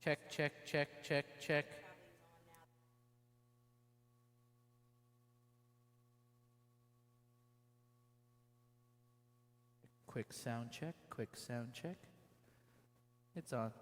Check, check, check, check, check. Quick sound check, quick sound check. It's on.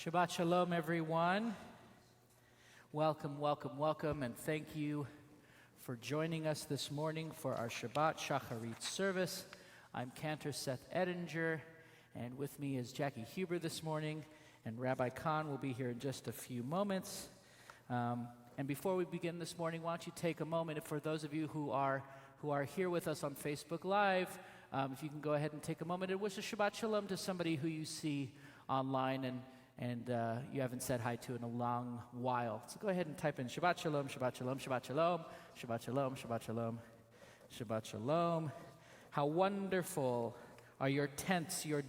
Shabbat Shalom, everyone. Welcome, welcome, welcome, and thank you for joining us this morning for our Shabbat Shacharit service. I'm Cantor Seth Edinger, and with me is Jackie Huber this morning, and Rabbi Khan will be here in just a few moments. And before we begin this morning, why don't you take a moment, for those of you who are here with us on Facebook Live, if you can go ahead and take a moment and wish a Shabbat Shalom to somebody who you see online and you haven't said hi to in a long while. So go ahead and type in Shabbat Shalom, Shabbat Shalom, Shabbat Shalom, Shabbat Shalom, Shabbat Shalom, Shabbat Shalom. How wonderful are your tents, your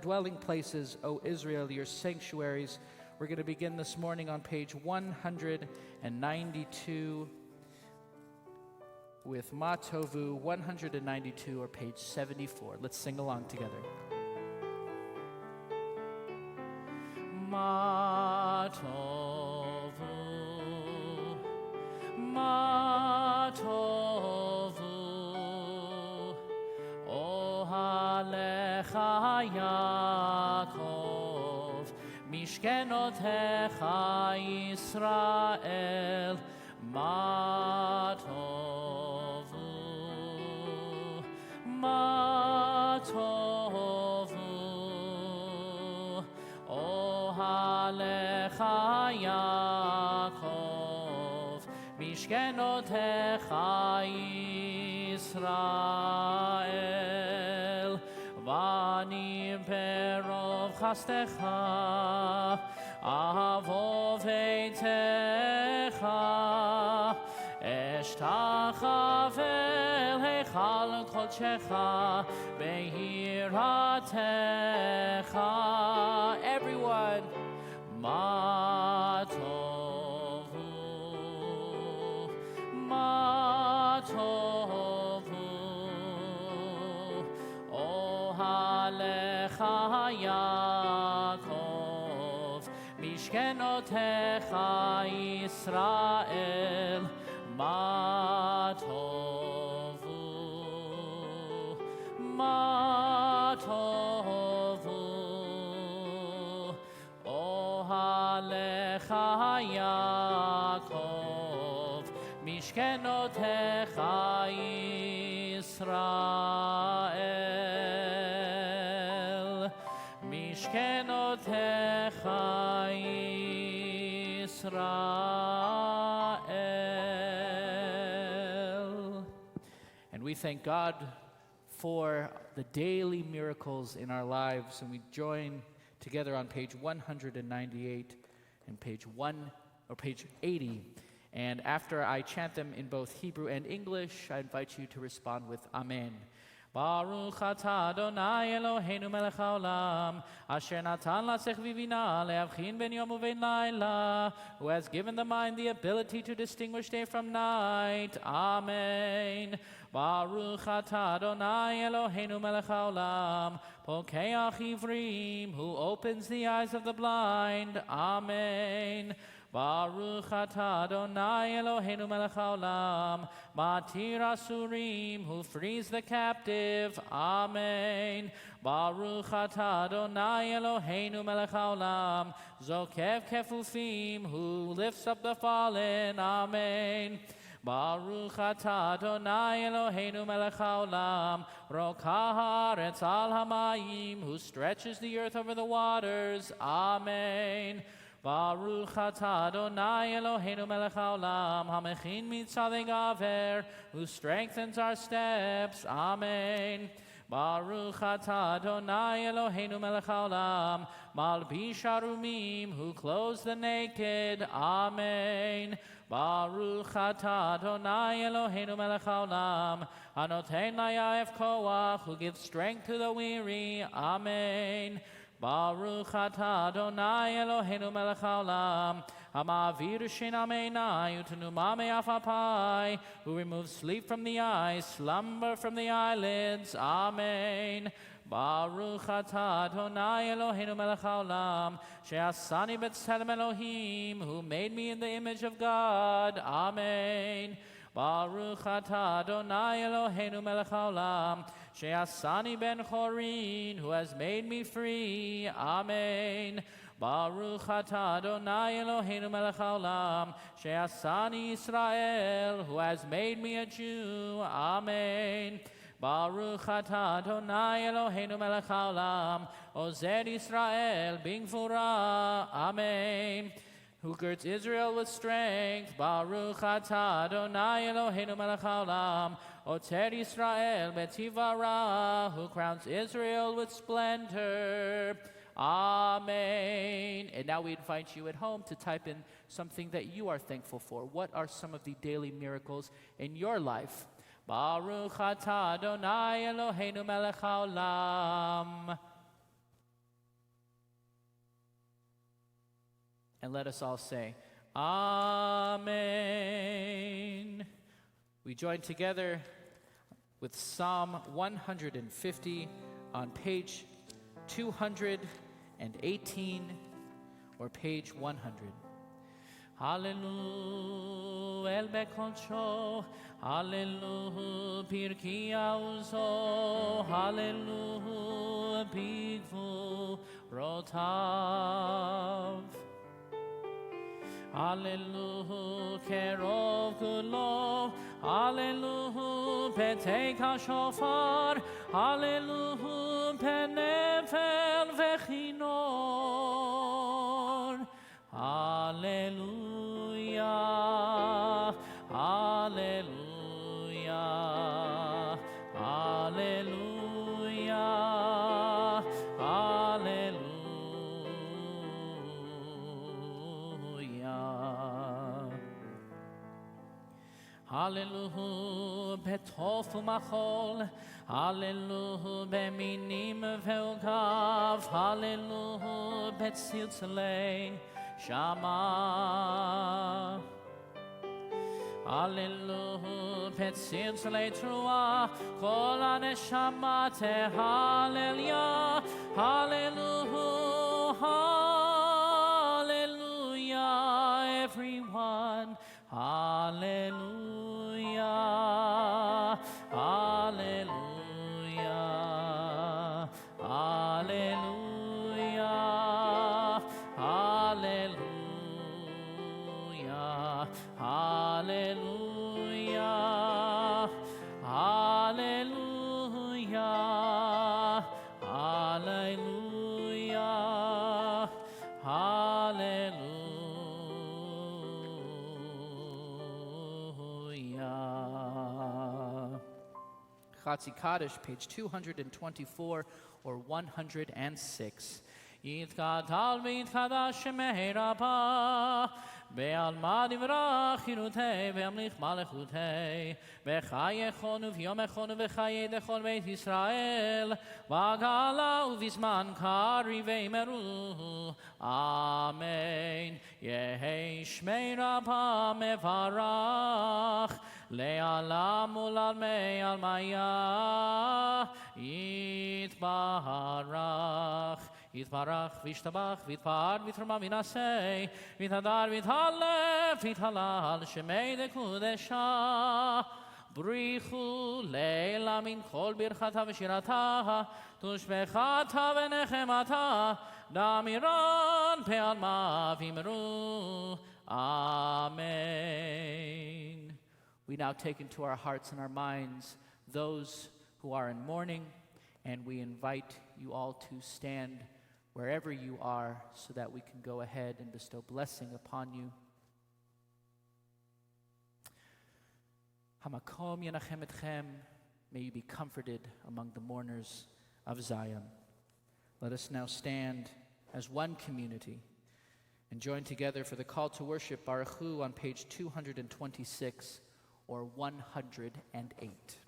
dwelling places, O Israel, your sanctuaries. We're going to begin this morning on page 192 with Ma Tovu 192 or page 74. Let's sing along together. Ma Tovu, Ma Tovu, Ohalecha Yaakov, Mishkenotecha Yisrael, Ma Tovu, Ma Tovu, Ohalecha Yaakov, Mishkenotecha Yisrael, Vanim perov chastecha, Avo veitecha, Eshtachavel heichal kodshecha, Behiratecha. Everyone, Ma Tovu, Ma Tovu, Ohalecha Yaakov, Mishkenotecha Yisrael, Ma Tovu, Ma Tovu, Ohalecha Yaakov, Mishkenotecha Yisrael, Mishkenotecha Yisrael. And we thank God for the daily miracles in our lives, and we join together on page 198 and page 80. And after I chant them in both Hebrew and English, I invite you to respond with Amen. Baruch atah Adonai Eloheinu melech haolam, asher natan lasech vivina lehavchin ben yom uvein laila, who has given the mind the ability to distinguish day from night. Amen. Baruch atah Adonai Eloheinu melech haolam, pokeach ivrim, who opens the eyes of the blind. Amen. Baruch atah Adonai Eloheinu melech haolam, matir asurim, who frees the captive. Amen. Baruch atah Adonai Eloheinu melech haolam, zokev kefufim, who lifts up the fallen. Amen. Baruch atah Adonai Eloheinu melech haolam, rokah haaretz al hamayim, who stretches the earth over the waters. Amen. Baruch atah Adonai Eloheinu melech haolam, hamechin mitzadei gaver, who strengthens our steps. Amen. Baruch atah Adonai Eloheinu melech haolam, malbish arumim, who clothes the naked. Amen. Baruch atah Adonai Eloheinu melech haolam, hanoten layaf koach, who gives strength to the weary. Amen. Baruch atah Adonai Eloheinu melech haolam, hama'avir shinam einai u'tenuma me'af apai, who removes sleep from the eyes, slumber from the eyelids. Amen. Baruch atah Adonai Eloheinu melech haolam, she'asani b'tselem Elohim, who made me in the image of God. Amen. Baruch atah Adonai Eloheinu melech haolam, she'asani ben chorin, who has made me free. Amen. Baruch atah Adonai Eloheinu melech haolam, she'asani Yisrael, who has made me a Jew. Amen. Baruch atah Adonai Eloheinu melech haolam, ozer Yisrael b'gvura. Amen. Who girds Israel with strength. Baruch atah Adonai Eloheinu melech haolam, oter Yisrael betivara, who crowns Israel with splendor. Amen. And now we invite you at home to type in something that you are thankful for. What are some of the daily miracles in your life? Baruch atah Adonai Eloheinu melech haolam. And let us all say, Amen. We join together with Psalm 150 on page 218 or page 100. Hallelujah, el bekocho, hallelujah, pirkia uzo, hallelujah, bigvu rotav. Hallelujah, kerov kulo, hallelujah, peteka shofar, hallelujah, penefel vechinor, hallelujah, hallelujah, hallelujah, hallelujah. Hallelujah, betof umachol, hallelujah, beminim ve'ogav, hallelujah, betzilzelei shama. Hallelujah, betzilzelei trua, kol haneshama tehallelujah, hallelujah, hallelujah, everyone. Hallelujah, hallelujah, hallelujah, hallelujah, hallelujah, hallelujah, hallelujah, hallelujah. Chatzi Kaddish, page 224 or 106. Yitkadal v'yitkadash shemei rabah, be'alma divrach chirutei, ve'amlich malechutei, v'chayechon u'v'yomechon u'v'chayei dechol beit Yisrael, v'agala u'v'zman kari ve'imeru. Amen. Yehei shmei rabah mevarach, le'alam u'lalmei almaya, yitbarach. Yitbarach, v'ishtabach, v'yitpar, v'yithrama, v'nasei, v'yithadar, v'yithalef, v'yithalal, shemei dekudesha, brichu leila min kol birchata v'shirata, tushbechata v'nechemata, damiran pe'alma v'imru. Amen. We now take into our hearts and our minds those who are in mourning, and we invite you all to stand wherever you are so that we can go ahead and bestow blessing upon you. Hamakom yenachem etchem, may you be comforted among the mourners of Zion. Let us now stand as one community and join together for the call to worship Baruch Hu on page 226 or 108.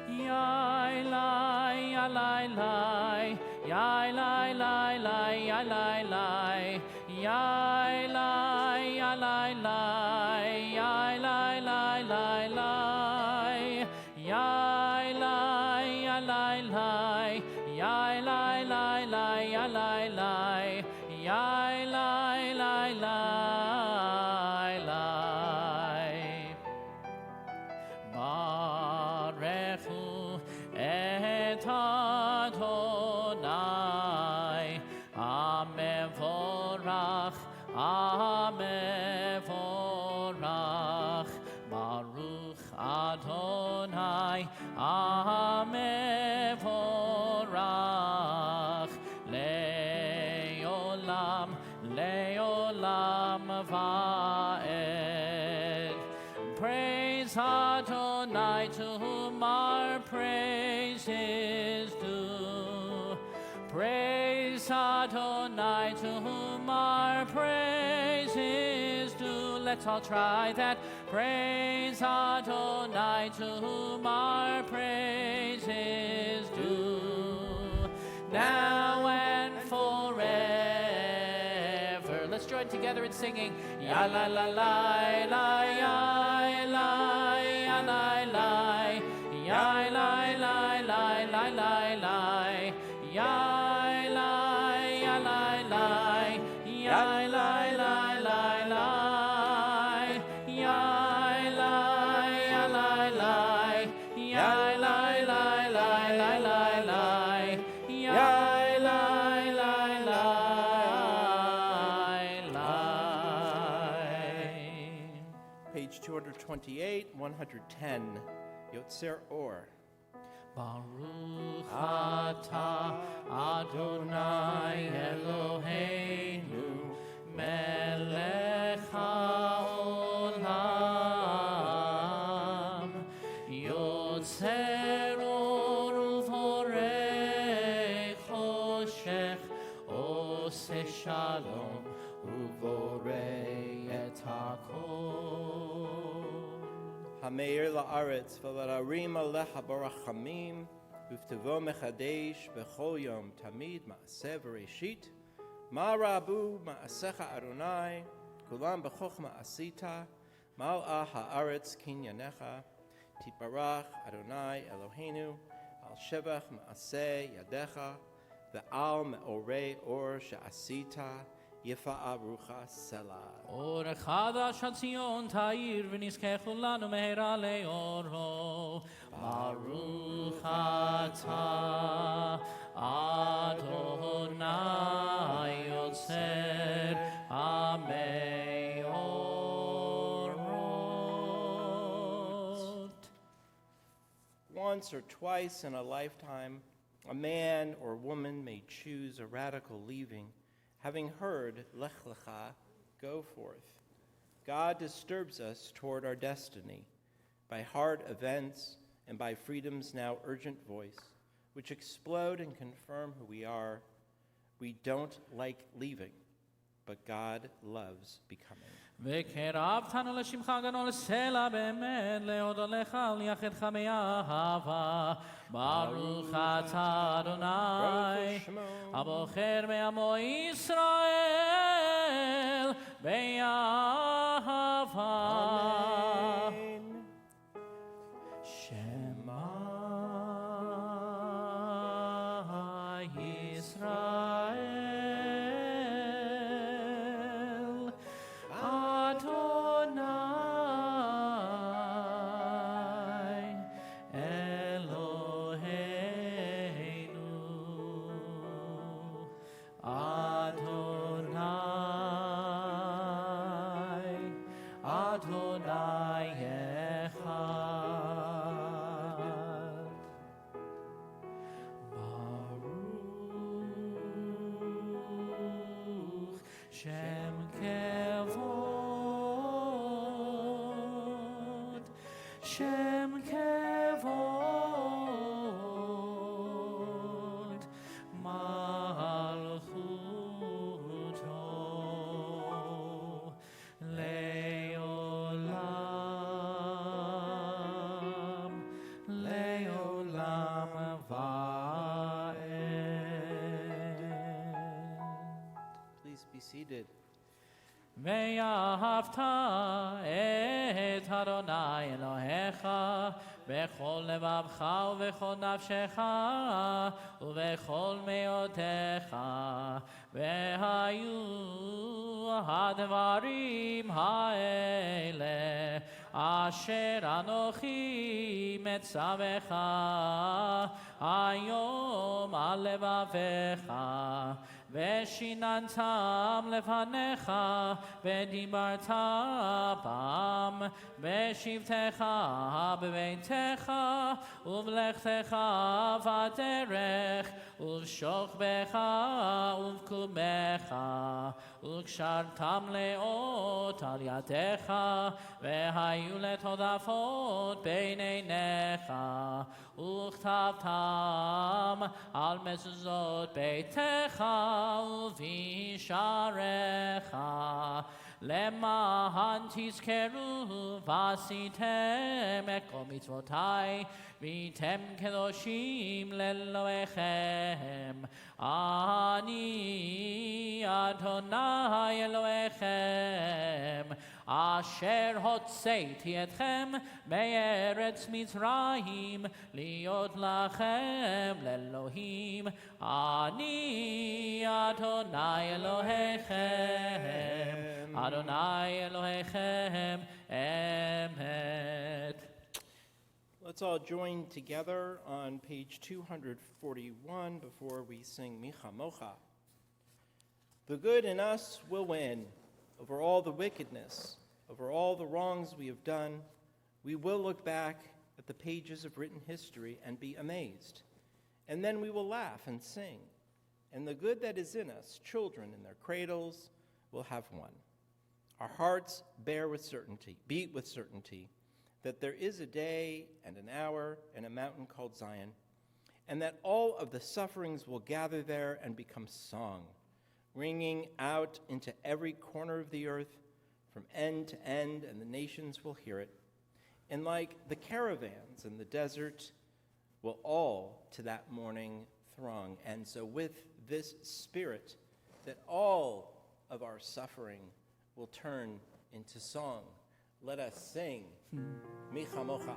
Yai lai, ya lai lai, yai lai lai lai, ya lai lai, yai lai, ya lai lai, yai lai lai lai lai, yai lai, ya lai lai, yai lai lai lai, ya lai lai, yai lai lai lai lai. Barechu et Adonai Amevorach, Baruch Adonai, Amevorach, Leolam, Leolam Vaed. Praise Adonai, to whom our praise is due. Praise Adonai, to whom our praise is due. Let's all try that. Praise Adonai, to whom our praise is due, now and forever. Let's join together in singing. Ya la la la la ya la ya la la ya la la la la la la ya. Page 228, 110, Yotzer Or. Baruch atah Adonai Eloheinu melech haolam yotzer or uvorei choshech oseh shalom uvorei et hakol. Hameir la'aretz v'la'arim alecha barachamim uvtevo mechadesh b'chol yom tamid ma'aseh v'reshit ma'arabu ma'asecha Adonai kulam b'chochma asita mal'ah ha'aretz kinyanecha tiparach Adonai Eloheinu al shevach ma'aseh yadecha ve'al me'orei or she'asita יפאה ברוכה סלה. אור חדש הציון תאיר ונזכה כולנו מהרה לאורו. ברוך אתה אדוני יוצר המאורות. Once or twice in a lifetime, a man or woman may choose a radical leaving, having heard, Lech Lecha, go forth. God disturbs us toward our destiny by hard events and by freedom's now urgent voice, which explode and confirm who we are. We don't like leaving, but God loves becoming. וקרבתנו לשמך הגדול סלע באמת להודות לך ליחדך מאהבה ברוך אתה אדוני הבוחר מעמו ישראל באהבה שמע ישראל Shem kevod malchuto leolam vaed. Please be seated. ואהבת את אדוני אלוהיך בכל לבבך ובכל נפשך ובכל מאודך והיו הדברים האלה אשר אנוכי מצווך היום על לבבך ושיננתם לפניך, ודיברת בם, בשבתך בביתך, ובלכתך בדרך, ובשוכבך ובקומך, וקשרתם לאות על ידיך, והיו לטודפות בין עיניך, וכתבתם על מזוזות ביתך ובשעריך, למען תזכרו ועשיתם את כל מצוותי, והייתם קדושים לאלוהיכם. אני אדוני אלוהיכם, אשר הוצאתי אתכם מארץ מצרים, להיות לכם לאלוהים. אני אדוני אלוהיכם, אדוני אלוהיכם אמת. Let's all join together on page 241 before we sing Micha Mocha. The good in us will win over all the wickedness, over all the wrongs we have done. We will look back at the pages of written history and be amazed. And then we will laugh and sing. And the good that is in us, children in their cradles, will have won. Our hearts beat with certainty, that there is a day and an hour and a mountain called Zion, and that all of the sufferings will gather there and become song, ringing out into every corner of the earth from end to end, and the nations will hear it. And like the caravans in the desert, will all to that morning throng. And so with this spirit, that all of our suffering will turn into song. Let us sing Micha Mocha.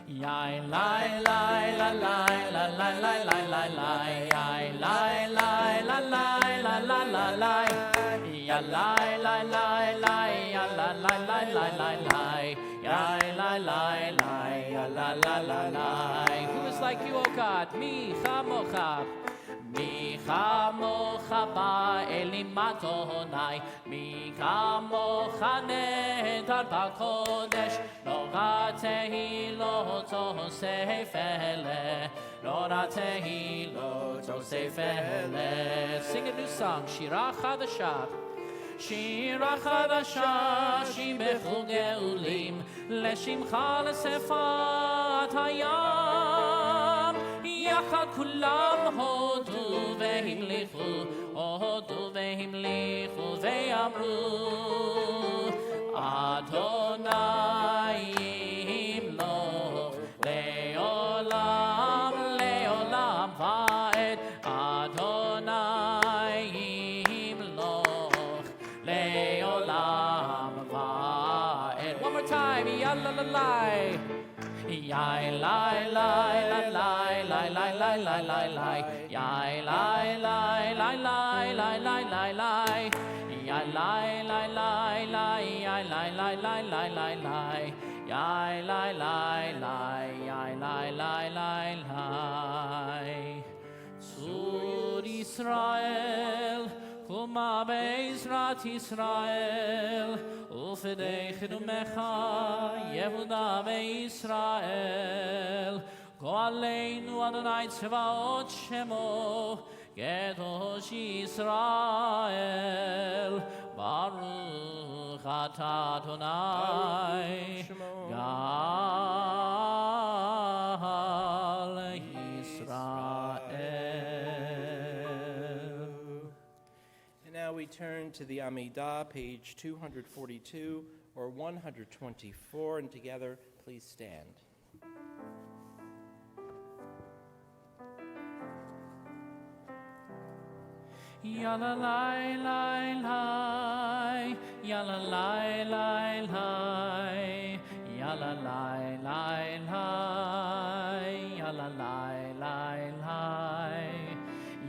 Yai lai lai la lai la lai lai lai lai lai, yai lai lai la lai la lai lai lai, ya lai lai lai lai, ya lai lai lai lai lai lai, yai lai lai lai, ya lai lai lai lai. Who is like you, O God? Micha Mocha. מי כמוך באלים אדוני, מי כמוך נהדר בקודש, לא תהילות תוסף אלה, לא תהילות תוסף אלה. Sing a new song, שירה חדשה. שירה חדשה, שימחו גאולים, לשמך לשפת הים. יחד כולם הודו והמליכו ואמרו, אדוני ימלוך לעולם לעולם ועד, אדוני ימלוך לעולם ועד. One more time, yalla la la. Yai lai lai la lai lai lai lai lai lai lai, yai lai lai lai lai lai lai lai lai, yai lai lai lai lai, yai lai lai lai lai lai lai, yai lai lai lai, yai lai lai lai lai. Tzur Yisrael, Kuma Be'ezrat Yisrael, Ufedei Chidumecha, Yehuda Be'Yisrael, Go Aleinu Adonai Tzvaot Shemo, Kedosh Yisrael, Baruch Atah Adonai, Gal Yisrael. And now we turn to the Amidah, page 242 or 124, and together, please stand. Yalla lai lai lai, yalla lai lai lai, yalla lai lai lai, yalla lai lai lai,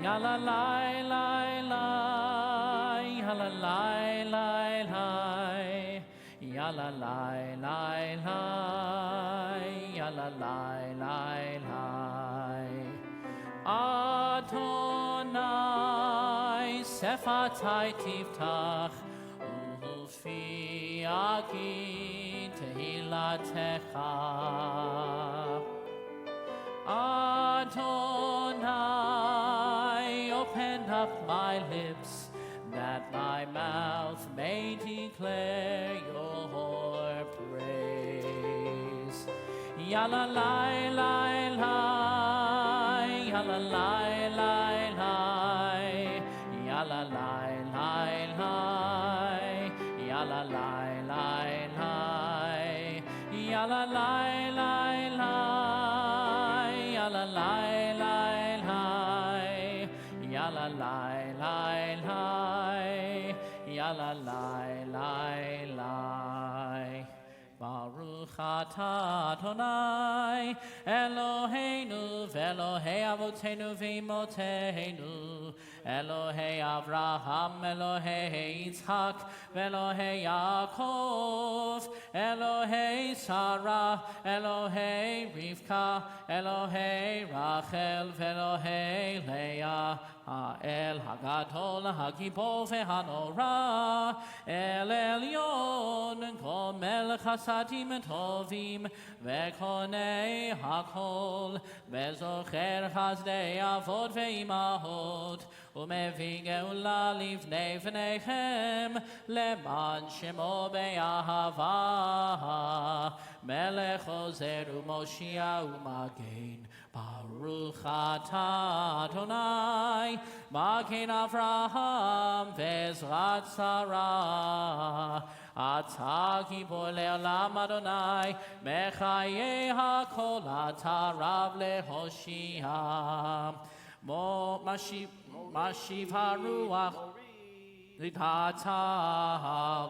yalla lai lai lai, yalla lai lai lai, yalla lai lai lai, yalla lai lai lai. שפתי תפתח, ולפי יגיד תהילתך. Adonai, open up my lips, that my mouth may declare your praise. Yalla lai lai lai, yalla lai lai lai, yalla lai lai lai, yalla lai lai lai, yalla lai lai lai, yalla lai lai lai, yalla lai lai lai, yalla lai lai lai. Baruch atah Adonai Eloheinu v'Elohei Avotenu v'Imotenu Elohei Avraham Elohei Yitzchak v'Elohei Yaakov Elohei Sarah Elohei Rivka Elohei Rachel v'Elohei Leah האל הגדול, הגיבור והנורא, אל עליון, גומל חסדים טובים, וקונה הכל, וזוכר חסדי אבות ואימהות, ומביא גאולה לבני בניכם, למען שמו באהבה, מלך עוזר ומושיע ומגן. Baruch atah Adonai, Magen Avraham ve'ezrat Sarah. Atah gibor le'olam Adonai, mechayei hakol atah rav lehoshia. Mashiv haruach l'tata,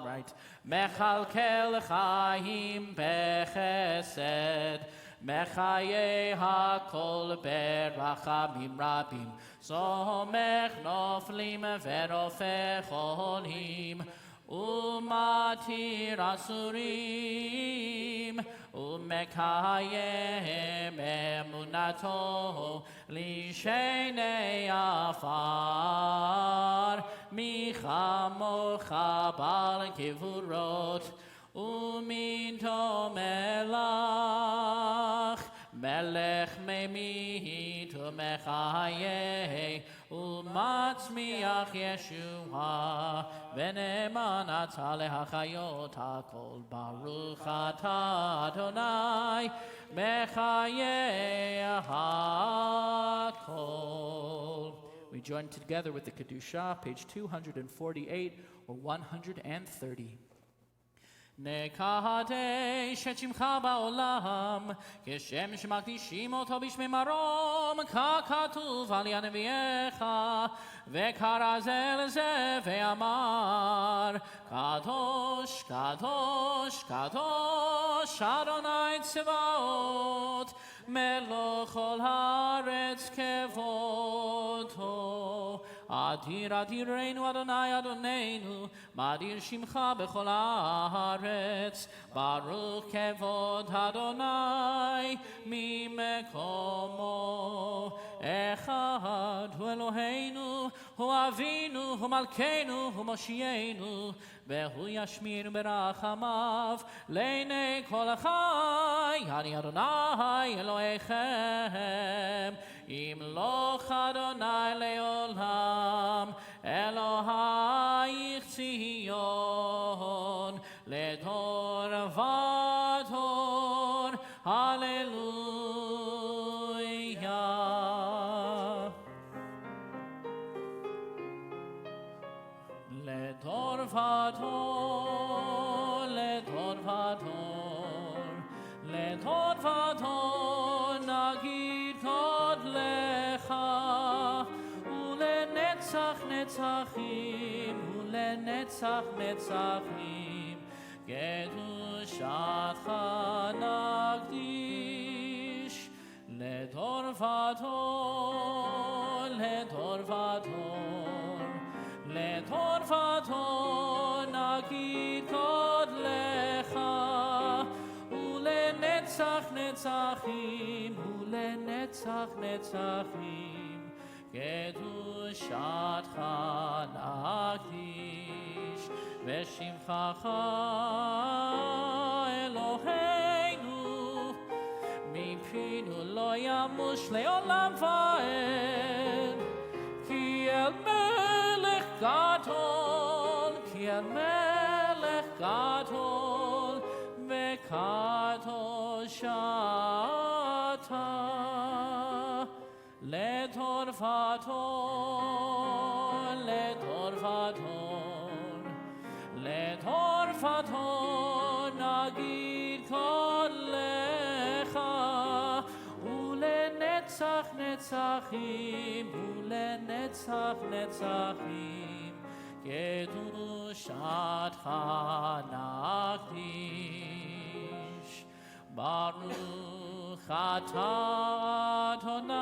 right. Mechalkel chaim bechesed. Mechaye hakol berachamim rabim, somech noflim verofeh cholim, umatir asurim, umekayem emunato, lishenei afar, michamocha bal kivurot, uminto melach, melech memit umechayeh, umatzmiach Yeshua, v'ne'eman atah lehachayot hakol. Baruch atah Adonai, mechayeh hakol. We join together with the Kedoshah, page 248 or 130. נקדש את שמך בעולם, כשם שמקדישים אותו בשמי מרום, ככתוב על נביאיך, וקרא זה לזה ואמר, קדוש, קדוש, קדוש, אדוני צבאות, מלוך כל הארץ כבודו. אדיר אדירנו אדוני אדוננו, מאדיר שמך בכל הארץ, ברוך כבוד אדוני ממקומו. אחד הוא אלוהינו, הוא אבינו, הוא מלכנו, הוא מושיענו, והוא ישמיר ברחמיו לעיני כל החי. אני אדוני אלוהיכם, ימלוך אדוני לעולם, אלוהיך ציון, לדור ודור, הללויה. לדור ודור, לדור ודור, לדור ודור, נגיד גודלך, ולנצח נצחים, ולנצח נצחים, קדושתך נקדיש. לדור ודור, לדור ודור, לדור ודור, נגיד גודלך, ולנצח נצחים, ולנצח נצחים, קדושתך ושמחך אלוהינו מפינו לא ימוש לעולם ועד כי אל מלך גדול כי אל מלך גדול וקדוש אתה לדור ודור לדור ודור לדור ודור נגיד קולך ולנצח נצחים ולנצח נצחים קדושתך נקדיש ברוך אתה אדוני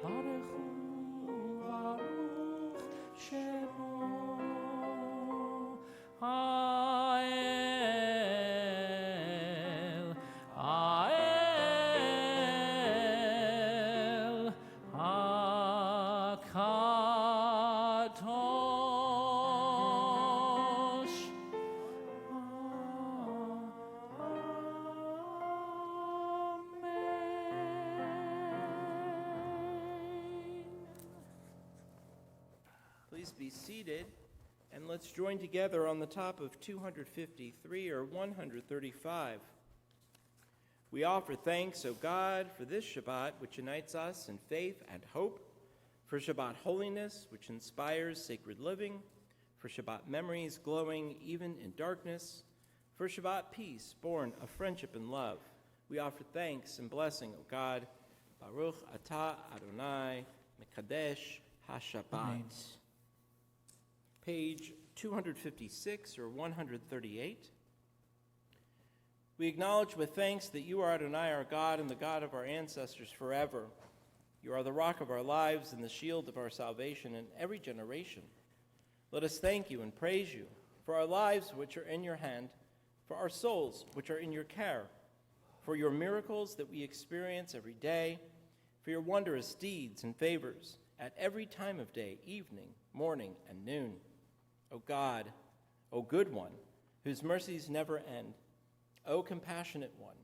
ברוך הוא ברוך שמו האל האל הקדוש Please be seated, and let's join together on the top of 253 or 135. We offer thanks, O God, for this Shabbat, which unites us in faith and hope, for Shabbat holiness, which inspires sacred living, for Shabbat memories glowing even in darkness, for Shabbat peace, born of friendship and love. We offer thanks and blessing, O God. Baruch atah Adonai, Mekadesh HaShabbat. Amen. Page 256 or 138. We acknowledge with thanks that you are Adonai, our God, and the God of our ancestors forever. You are the rock of our lives and the shield of our salvation in every generation. Let us thank you and praise you for our lives which are in your hand, for our souls which are in your care, for your miracles that we experience every day, for your wondrous deeds and favors at every time of day, evening, morning, and noon. O God, O good one, whose mercies never end, O compassionate one,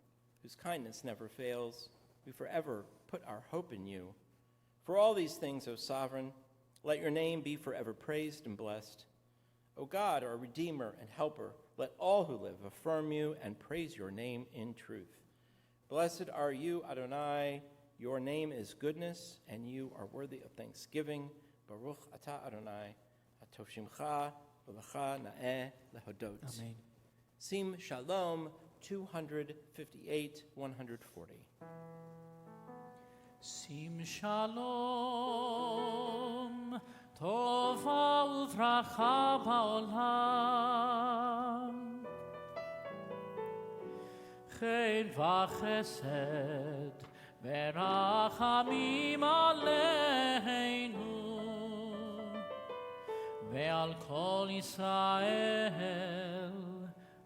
whose kindness never fails, we forever put our hope in you. For all these things, O sovereign, let your name be forever praised and blessed. O God, our Redeemer and Helper, let all who live affirm you and praise your name in truth. Blessed are you, Adonai. Your name is goodness, and you are worthy of thanksgiving. Baruch atah Adonai, atov shimcha, v'lecha na'eh lehodot. Amen. Sim Shalom 258, 140. שים שלום, טובה וברכה בעולם, חן וחסד ורחמים עלינו ועל כל ישראל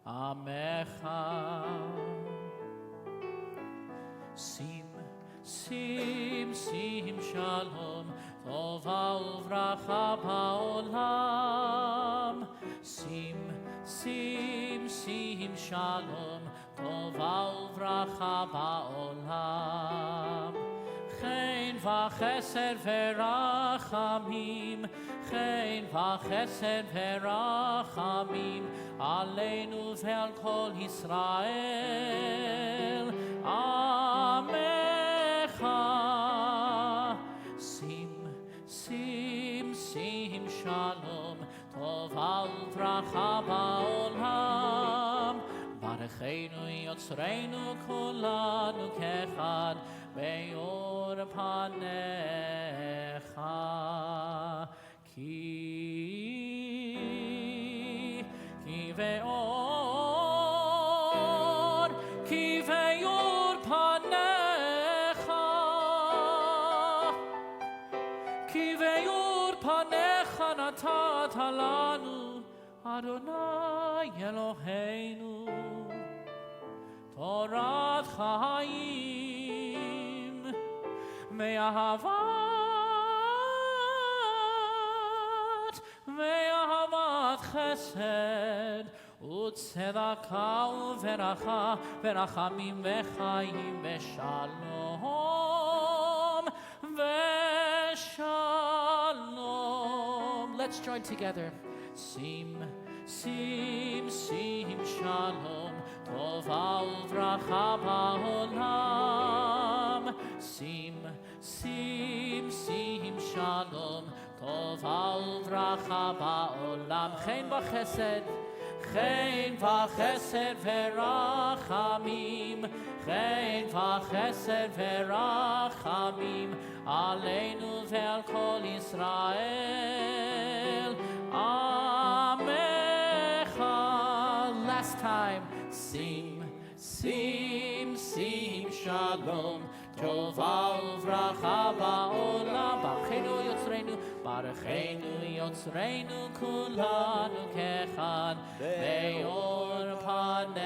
עמך. שים שלום, טובה וברכה בעולם. שים שלום, טובה וברכה בעולם. חן וחסד ורחמים, חן וחסד ורחמים, עלינו ועל כל ישראל. עמך. שים שלום, טובה וברכה בעולם. ברכנו יוצרנו כולנו כאחד, באור פניך. כי באור פניך, כי באור פניך נתת לנו, אדוני אלוהינו, תורת חיים, מאהבת חסד וצדקה וברכה ורחמים וחיים ושלום ושלום. Let's join together. שים שלום טובה וברכה בעולם. שים שלום טובה וברכה בעולם. חן וחסד ורחמים, חן וחסד ורחמים עלינו ועל כל ישראל. עמך. Last time. שים שלום טובה וברכה בעולם. ברכנו יוצרנו כולנו כאחד באור פניך.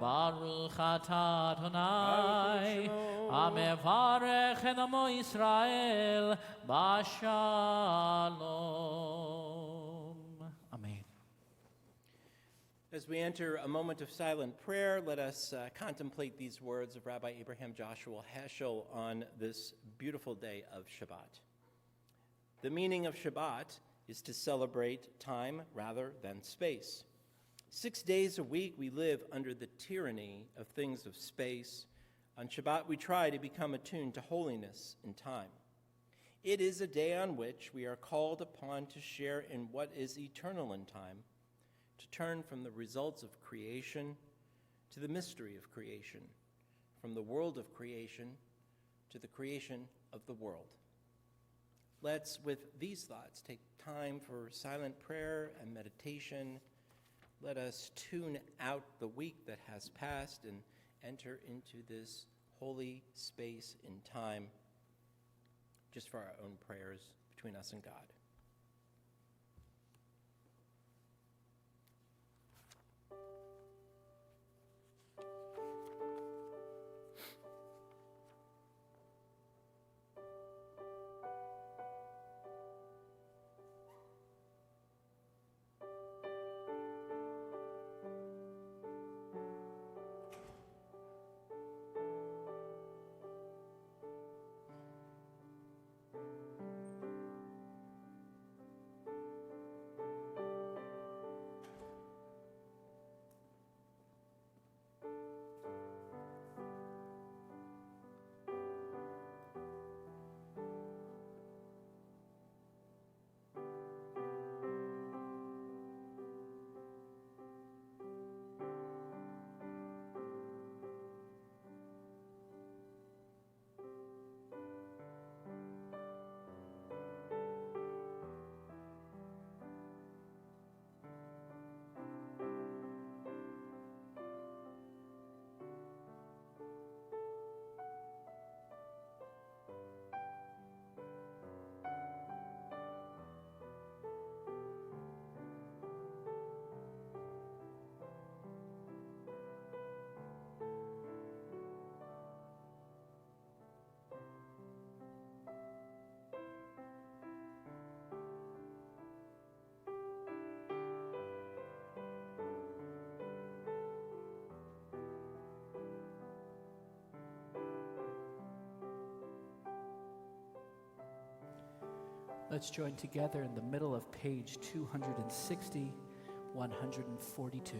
ברוך אתה אדוני המברך את עמו ישראל בשלום. Amen. As we enter a moment of silent prayer, let us contemplate these words of Rabbi Abraham Joshua Heschel on this beautiful day of Shabbat. The meaning of Shabbat is to celebrate time rather than space. 6 days a week we live under the tyranny of things of space. On Shabbat we try to become attuned to holiness in time. It is a day on which we are called upon to share in what is eternal in time, to turn from the results of creation to the mystery of creation, from the world of creation to the creation of the world. Let's, with these thoughts, take time for silent prayer and meditation. Let us tune out the week that has passed and enter into this holy space in time, just for our own prayers between us and God. Let's join together in the middle of page 260, 142.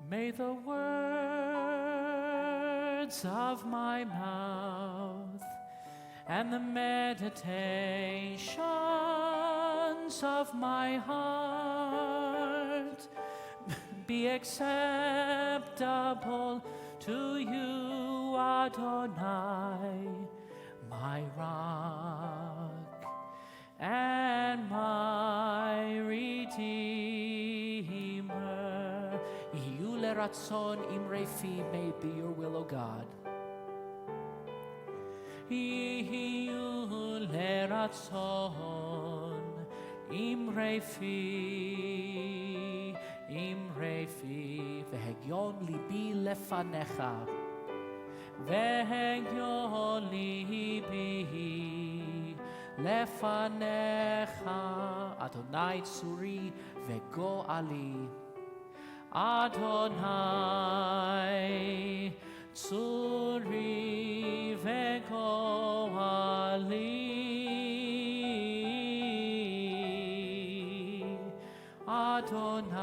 May the words of my mouth and the meditations of my heart be acceptable to you, Adonai, my rock and my redeemer. Yehu leratzon imrei fi, may it be your will, O God. Yehu leratzon imrei fi, vehegyon libi lefanecha. והגיון ליבי לפניך, אדוני צורי וגואלי. אדוני צורי וגואלי. אדוני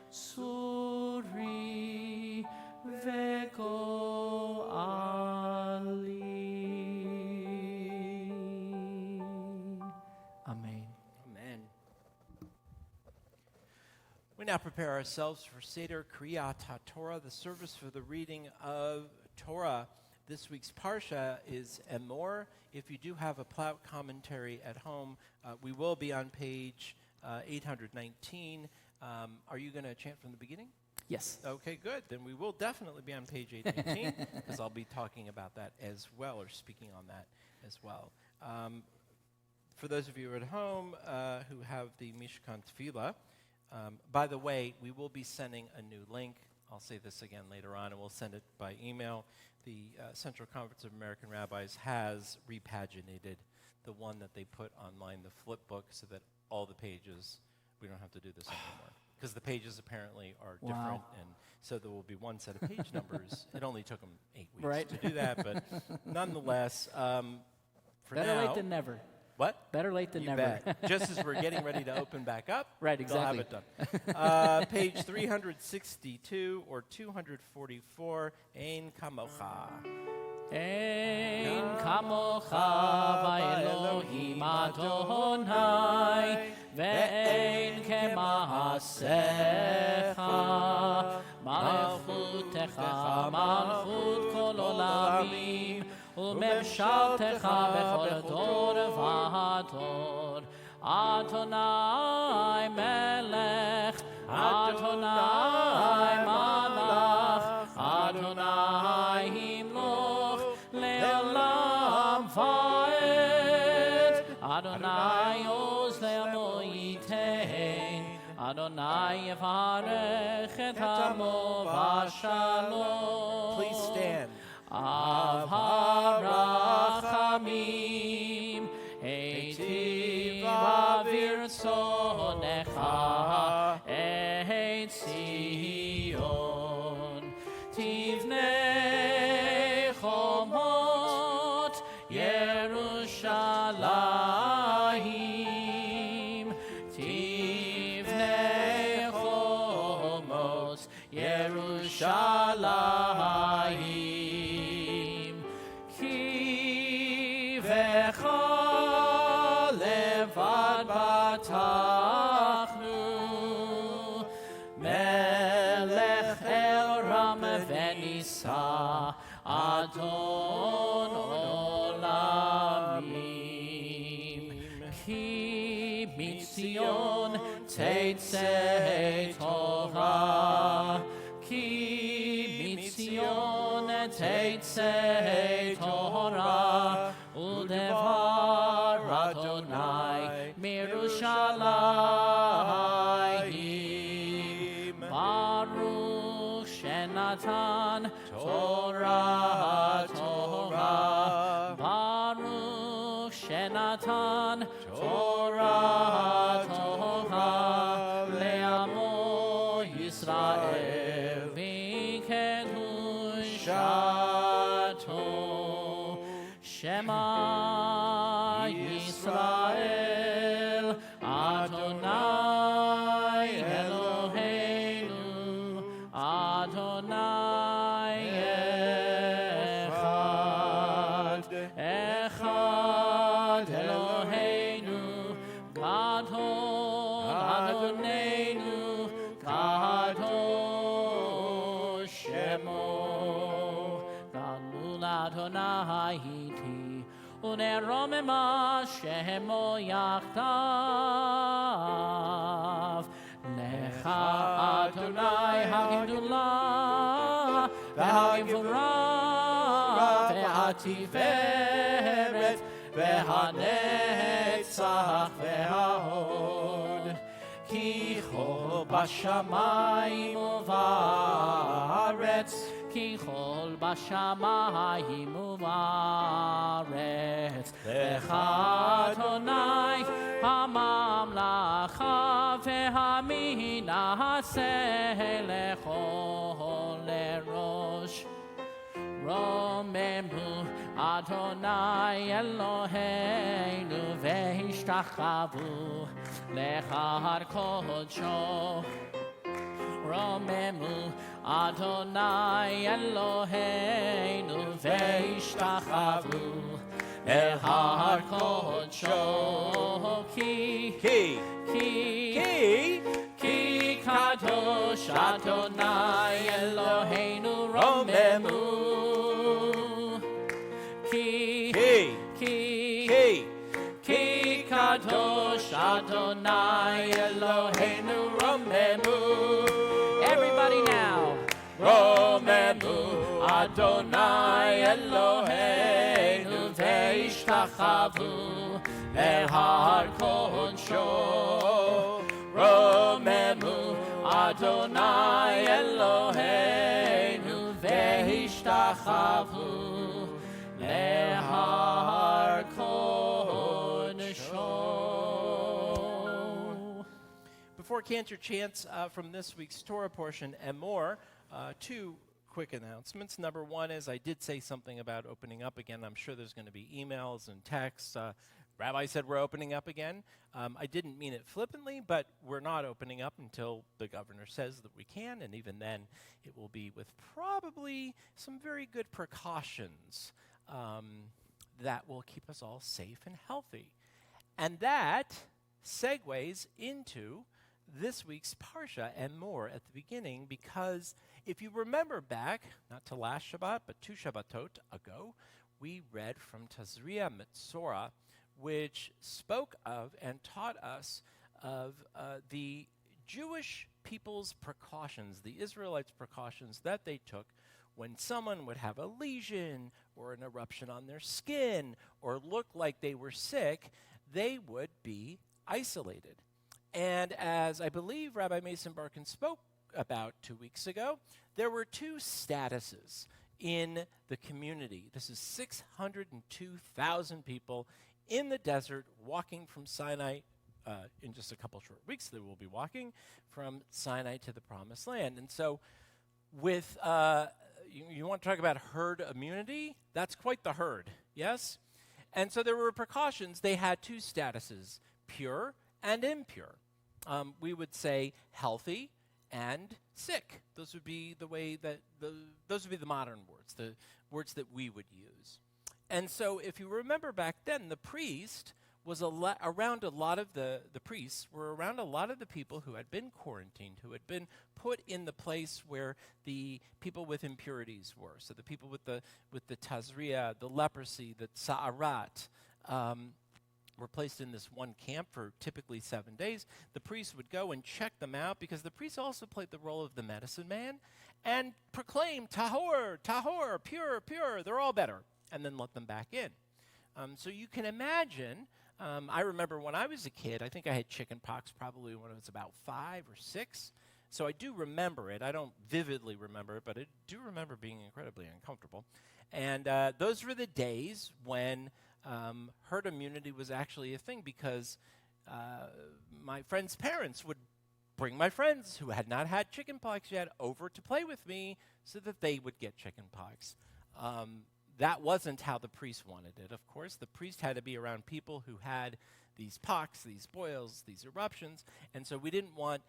צורי וגואלי. Amen. Amen. We now prepare ourselves for Seder Kriyat HaTorah, the service for the reading of Torah. This week's Parsha is Emor. If you do have a Plout commentary at home, we will be on page 819. Are you going to chant from the beginning? Yes. Okay, good. Then we will definitely be on page 819 because I'll be talking about that as well, or speaking on that as well. For those of you at home who have the Mishkan Tefillah, by the way, we will be sending a new link. I'll say this again later on, and we'll send it by email. The Central Conference of American Rabbis has repaginated the one that they put online, the flip book, so that all the pages, we don't have to do this anymore. Because the pages apparently are different, and so there will be one set of page numbers. It only took them 8 weeks to do that, but nonetheless, for Better now, late than never. What? Better late than You never. bet. Just as we're getting ready to open back up, Right, they'll have exactly. it done. Page 362 or 244, Ein Kamocha. אין כמוך באלוהים אדוני, ואין כמעשיך. מלכותך מלכות כל עולמים, וממשלתך בכל דור ודור. אדוני מלך, אדוני מלך, אדוני ימלוך לעולם ועד. אדוני עוז לעמו ייתן, אדוני יברך את עמו בשלום. Please stand. אב הרחמים, היטיב ברצונך, את ציון תבנה חומות ירושלים, תבנה חומות ירושלים, כי בך לבד בטחנו, מלך אל רם ונישא, אדון עולמים. כי מציון תצא תורה, כי מציון תצא תורה, ודבר אדוני מירושלים. ברוך שנתן תורה תורה, ברוך שנתן תורה תורה, לעמו ישראל בקדושתו. שמע ישראל, אדוני אלוהינו, אדוני אחד. אחד אלוהינו, גדול אדוננו, גדול שמו. גדול אדוני איתי, ונרוממה שמו יחדיו. לך אדוני הגדולה והגבורה והתפארת והנצח וההוד. כי כל בשמיים ובארץ, ככל בשמיים ובארץ. לך אדוני הממלכה והמנעשה לכל לראש. רוממו אדוני אלוהינו והשתחוו לך קודשו. רוממו אדוני אלוהינו והשתחוו להר קודשו. כי קדוש אדוני אלוהינו רוממו. כי קדוש אדוני אלוהינו רוממו. Everybody now. רוממו אדוני אלוהינו והשתחוו להר קודשו. רוממו אדוני אלוהינו והשתחוו להר קודשו. Before Cantor chants from this week's Torah portion and more, two quick announcements. Number one is I did say something about opening up again. I'm sure there's going to be emails and texts. Rabbi said we're opening up again. I didn't mean it flippantly, but we're not opening up until the governor says that we can, and even then it will be with probably some very good precautions that will keep us all safe and healthy. And that segues into this week's Parsha and more at the beginning, because if you remember back, not to last Shabbat, but 2 Shabbatot ago, we read from Tazria Metzora, which spoke of and taught us of the Jewish people's precautions, the Israelites' precautions that they took when someone would have a lesion or an eruption on their skin or look like they were sick, they would be isolated. And as I believe Rabbi Mason Barkin spoke about 2 weeks ago, there were two statuses in the community. This is 602,000 people in the desert walking from Sinai. In just a couple short weeks, they will be walking from Sinai to the Promised Land. And so with, you want to talk about herd immunity? That's quite the herd, yes? And so there were precautions. They had two statuses, pure and impure. We would say healthy and sick. Those would be the way that those would be the modern words, the words that we would use. And so if you remember back then, the priest was around a lot of the priests were around a lot of the people who had been quarantined, who had been put in the place where the people with impurities were. So the people with the tazria, the leprosy, the tsa'arat, were placed in this one camp for typically 7 days. The priest would go and check them out, because the priest also played the role of the medicine man and proclaim, tahor, tahor, pure, pure, they're all better, and then let them back in. So you can imagine, I remember when I was a kid, I think I had chicken pox probably when I was about 5 or 6. So I do remember it. I don't vividly remember it, but I do remember being incredibly uncomfortable. And those were the days when herd immunity was actually a thing, because my friends' parents would bring my friends who had not had chicken pox yet over to play with me so that they would get chicken pox. That wasn't how the priest wanted it, of course. The priest had to be around people who had these pox, these boils, these eruptions, and so we didn't want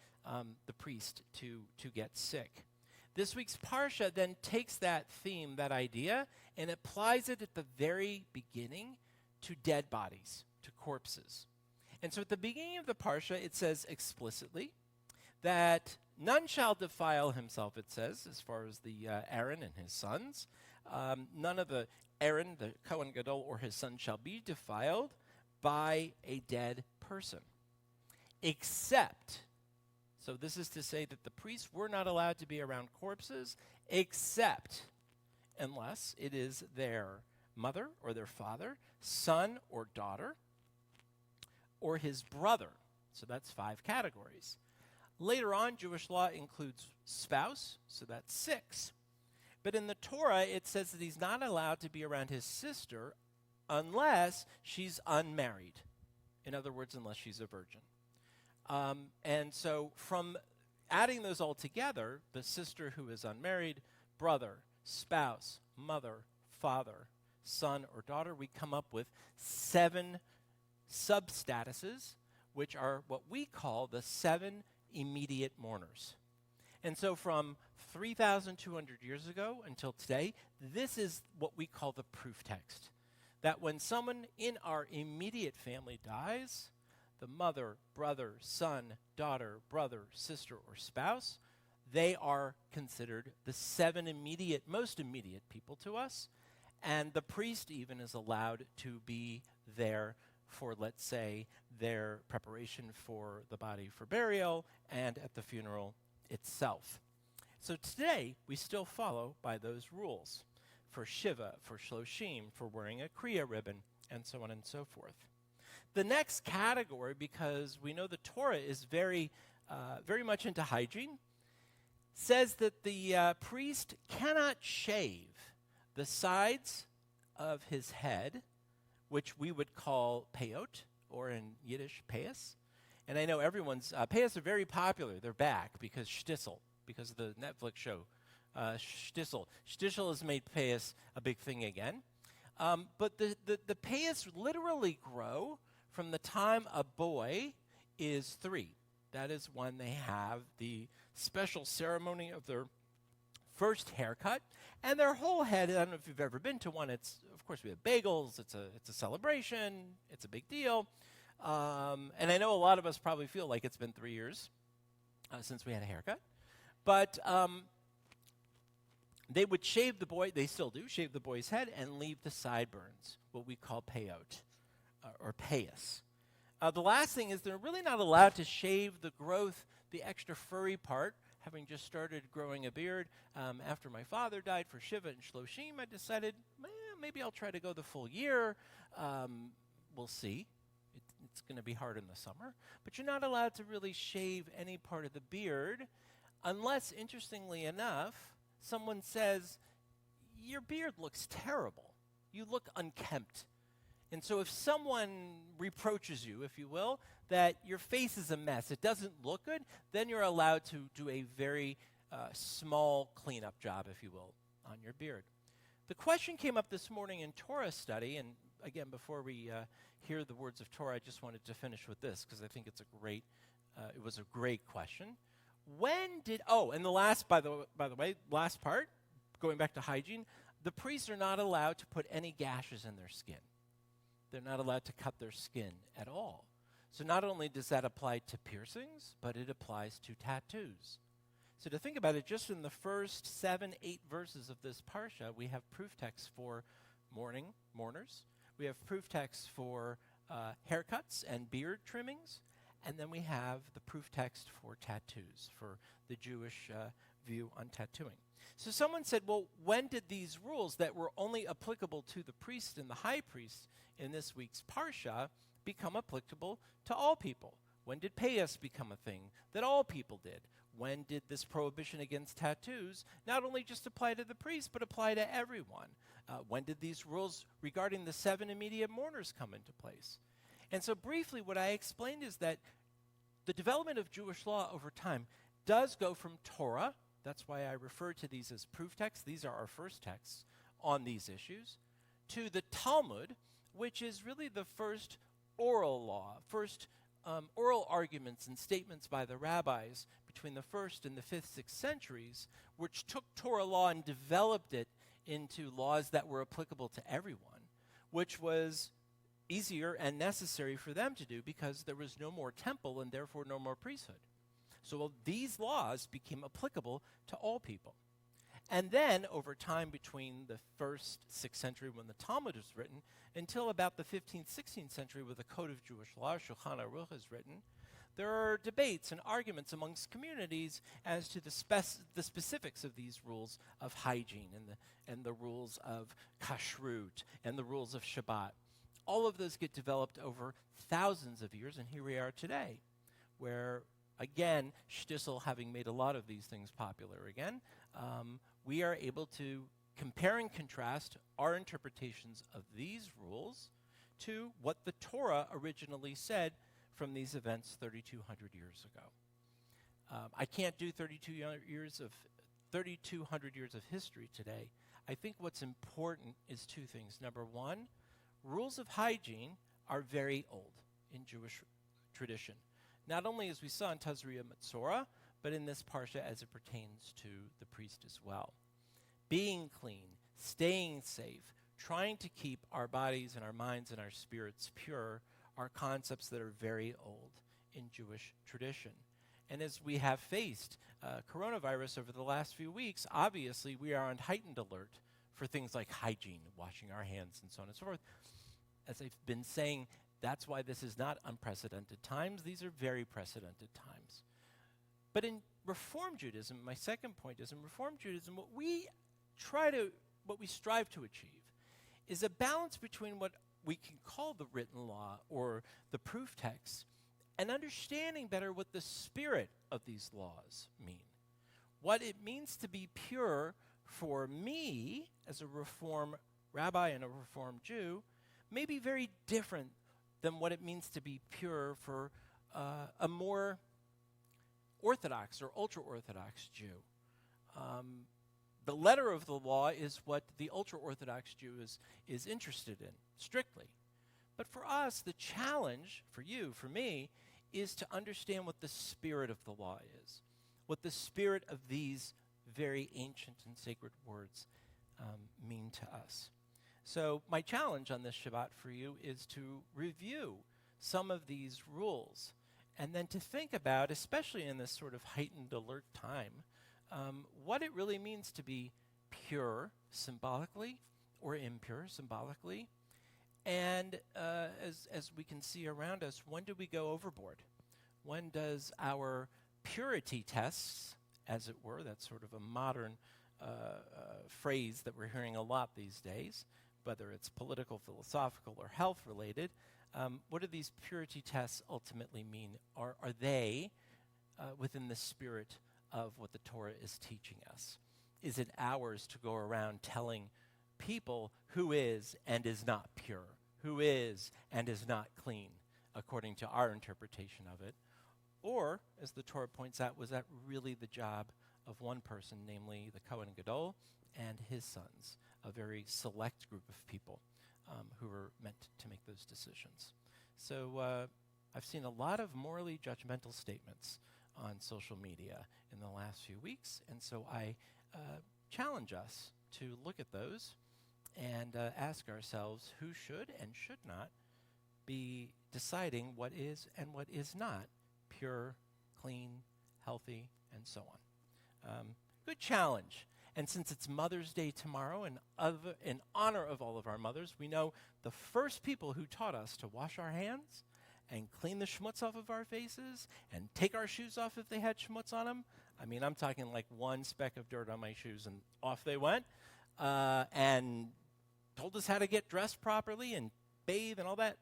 the priest to get sick. This week's Parsha then takes that theme, that idea, and applies it at the very beginning to dead bodies, to corpses. And so at the beginning of the Parsha, it says explicitly that none shall defile himself, it says, as far as the Aaron and his sons. None of the Aaron, the Kohen Gadol, or his son shall be defiled by a dead person, except, so this is to say that the priests were not allowed to be around corpses, except unless it is their mother or their father, son or daughter, or his brother. So that's 5 categories. Later on, Jewish law includes spouse, so that's 6. But in the Torah, it says that he's not allowed to be around his sister unless she's unmarried. In other words, unless she's a virgin. And so from adding those all together, the sister who is unmarried, brother, spouse, mother, father, son, or daughter, we come up with 7 substatuses, which are what we call the 7 immediate mourners. And so from 3,200 years ago until today, this is what we call the proof text. That when someone in our immediate family dies, the mother, brother, son, daughter, brother, sister, or spouse, they are considered the 7 most immediate people to us. And the priest even is allowed to be there for, let's say, their preparation for the body for burial and at the funeral itself. So today, we still follow by those rules for Shiva, for Shloshim, for wearing a Kriya ribbon, and so on and so forth. The next category, because we know the Torah is very much into hygiene, says that the priest cannot shave the sides of his head, which we would call peyot, or in Yiddish, payas. And I know everyone's, payas are very popular. They're back because shtisel, because of the Netflix show, shtisel. Shtisel has made payas a big thing again. But the payas literally grow from the time a boy is 3. That is when they have the special ceremony of their first haircut, and their whole head. I don't know if you've ever been to one. It's, of course, we have bagels. It's a celebration. It's a big deal. And I know a lot of us probably feel like it's been 3 years since we had a haircut. But they would shave the boy. They still do shave the boy's head and leave the sideburns, what we call peyot or payas. The last thing is they're really not allowed to shave the growth, the extra furry part. Having just started growing a beard after my father died for Shiva and Shloshim, I decided, maybe I'll try to go the full year. We'll see. It's going to be hard in the summer. But you're not allowed to really shave any part of the beard unless, interestingly enough, someone says, your beard looks terrible. You look unkempt. And so if someone reproaches you, if you will, that your face is a mess, it doesn't look good, then you're allowed to do a very small cleanup job, if you will, on your beard. The question came up this morning in Torah study, and again, before we hear the words of Torah, I just wanted to finish with this, because I think it was a great question. And the last, by the way, last part, going back to hygiene, the priests are not allowed to put any gashes in their skin. They're not allowed to cut their skin at all. So not only does that apply to piercings, but it applies to tattoos. So to think about it, just in the first 7-8 verses of this parsha, we have proof texts for mourners. We have proof texts for haircuts and beard trimmings. And then we have the proof text for tattoos, for the Jewish view on tattooing. So someone said, well, when did these rules that were only applicable to the priest and the high priest in this week's parsha become applicable to all people? When did payas become a thing that all people did? When did this prohibition against tattoos not only just apply to the priest, but apply to everyone? When did these rules regarding the 7 immediate mourners come into place? And so briefly, what I explained is that the development of Jewish law over time does go from Torah. That's why I refer to these as proof texts. These are our first texts on these issues. To the Talmud, which is really the first oral law, oral arguments and statements by the rabbis between the 1st and the 5th, 6th centuries, which took Torah law and developed it into laws that were applicable to everyone, which was easier and necessary for them to do because there was no more temple and therefore no more priesthood. So these laws became applicable to all people. And then over time between the 1st, 6th century when the Talmud was written until about the 15th, 16th century where the Code of Jewish Law, Shulchan Aruch, is written, there are debates and arguments amongst communities as to the specifics of these rules of hygiene and the rules of kashrut and the rules of Shabbat. All of those get developed over thousands of years, and here we are today, where, again, shtisel having made a lot of these things popular again, we are able to compare and contrast our interpretations of these rules to what the Torah originally said from these events 3,200 years ago. I can't do 3,200 years of history today. I think what's important is two things. Number one, rules of hygiene are very old in Jewish tradition. Not only as we saw in Tazria Metzora, but in this parsha as it pertains to the priest as well. Being clean, staying safe, trying to keep our bodies and our minds and our spirits pure are concepts that are very old in Jewish tradition. And as we have faced coronavirus over the last few weeks, obviously we are on heightened alert for things like hygiene, washing our hands, and so on and so forth. As I've been saying, that's why this is not unprecedented times. These are very precedented times. But in Reform Judaism, my second point is, in Reform Judaism, what we strive to achieve is a balance between what we can call the written law or the proof text and understanding better what the spirit of these laws mean. What it means to be pure for me as a Reform rabbi and a Reform Jew may be very different than what it means to be pure for a more Orthodox or ultra-Orthodox Jew. The letter of the law is what the ultra-Orthodox Jew is interested in, strictly. But for us, the challenge, for you, for me, is to understand what the spirit of the law is, what the spirit of these very ancient and sacred words mean to us. So my challenge on this Shabbat for you is to review some of these rules and then to think about, especially in this sort of heightened alert time, what it really means to be pure symbolically or impure symbolically. And as we can see around us, when do we go overboard? When does our purity tests, as it were, that's sort of a modern phrase that we're hearing a lot these days, whether it's political, philosophical, or health-related, what do these purity tests ultimately mean? Are they within the spirit of what the Torah is teaching us? Is it ours to go around telling people who is and is not pure, who is and is not clean, according to our interpretation of it? Or, as the Torah points out, was that really the job of one person, namely the Kohen Gadol and his sons, a very select group of people who were meant to make those decisions? So I've seen a lot of morally judgmental statements on social media in the last few weeks, and so I challenge us to look at those and ask ourselves who should and should not be deciding what is and what is not pure, clean, healthy, and so on. Good challenge. And since it's Mother's Day tomorrow, and in honor of all of our mothers, we know the first people who taught us to wash our hands and clean the schmutz off of our faces and take our shoes off if they had schmutz on them. I mean, I'm talking like one speck of dirt on my shoes and off they went, and told us how to get dressed properly and bathe and all that.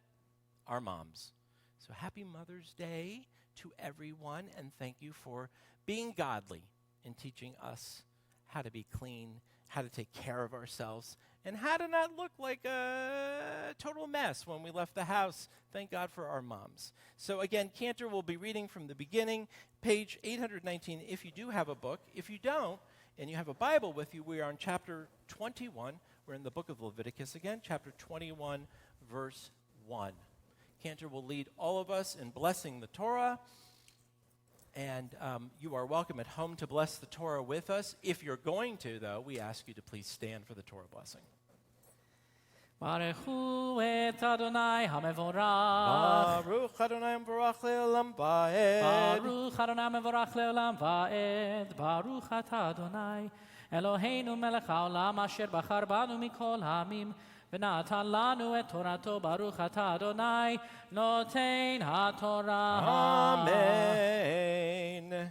Our moms. So happy Mother's Day to everyone, and thank you for being godly in teaching us how to be clean, how to take care of ourselves, and how to not look like a total mess when we left the house. Thank God for our moms. So again, Cantor will be reading from the beginning, page 819, if you do have a book. If you don't, and you have a Bible with you, we are on chapter 21. We're in the book of Leviticus again, chapter 21, verse 1. Cantor will lead all of us in blessing the Torah. And you are welcome at home to bless the Torah with us. If you're going to, though, we ask you to please stand for the Torah blessing. Baruch hu et Adonai hamevorach. Baruch Adonai Mevorach le'olam va'ed. Baruch Adonai mevorach le'olam va'ed. Baruch atah Adonai Eloheinu melech haolam asher bachar banu mikol ha'amim. ונתן לנו את תורתו ברוך אתה אדוני נותן התורה. אמן.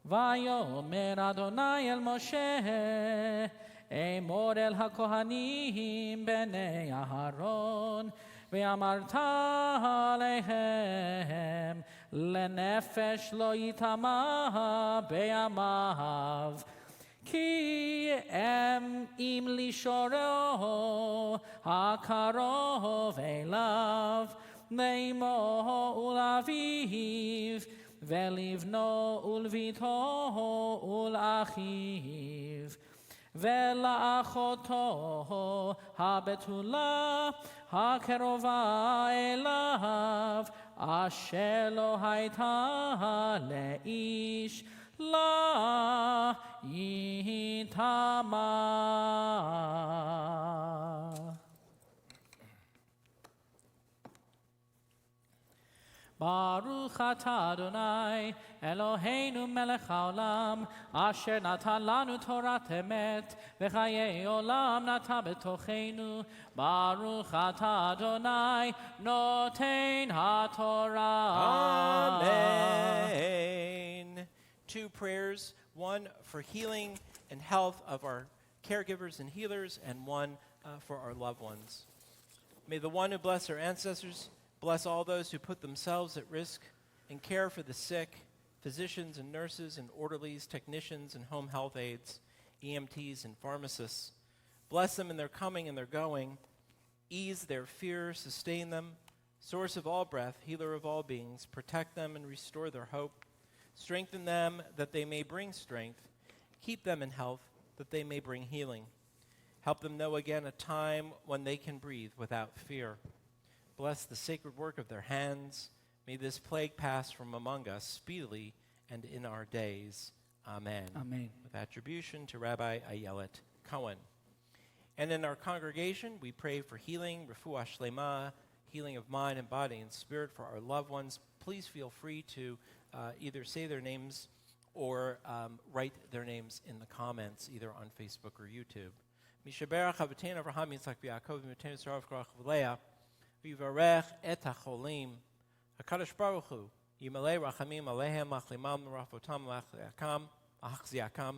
ויאמר אדוני אל משה אמור אל הכהנים בני אהרון ואמרת עליהם לנפש לא יטמע בימיו. כי אם לישורו הקרוב אליו, לאמו ולאביו, ולבנו ולביתו ולאחיו, ולאחותו הבתולה הקרובה אליו, אשר לא הייתה לאיש לה יטמע. ברוך אתה אדוני אלוהינו מלך העולם, אשר נתן לנו תורת אמת וחיי עולם נטע בתוכנו. ברוך אתה אדוני נותן התורה. Amen. Two prayers, one for healing and health of our caregivers and healers, and one for our loved ones. May the one who blessed our ancestors bless all those who put themselves at risk and care for the sick, physicians and nurses and orderlies, technicians and home health aides, EMTs and pharmacists. Bless them in their coming and their going. Ease their fear, sustain them. Source of all breath, healer of all beings, protect them and restore their hope. Strengthen them that they may bring strength. Keep them in health that they may bring healing. Help them know again a time when they can breathe without fear. Bless the sacred work of their hands. May this plague pass from among us speedily and in our days. Amen. Amen. With attribution to Rabbi Ayelet Cohen. And in our congregation, we pray for healing, refuah shlema, healing of mind and body and spirit for our loved ones. Please feel free to either say their names or write their names in the comments, either on Facebook or YouTube. Mishaberach Avitain Avraham Yitzchak V'Yaakov V'Mitain Yisrael V'Korach V'Leah V'Yivarech Et HaCholim HaKadosh Baruch Hu Yimalei Rachamim Alehem Machlimam Rafotam Achziakam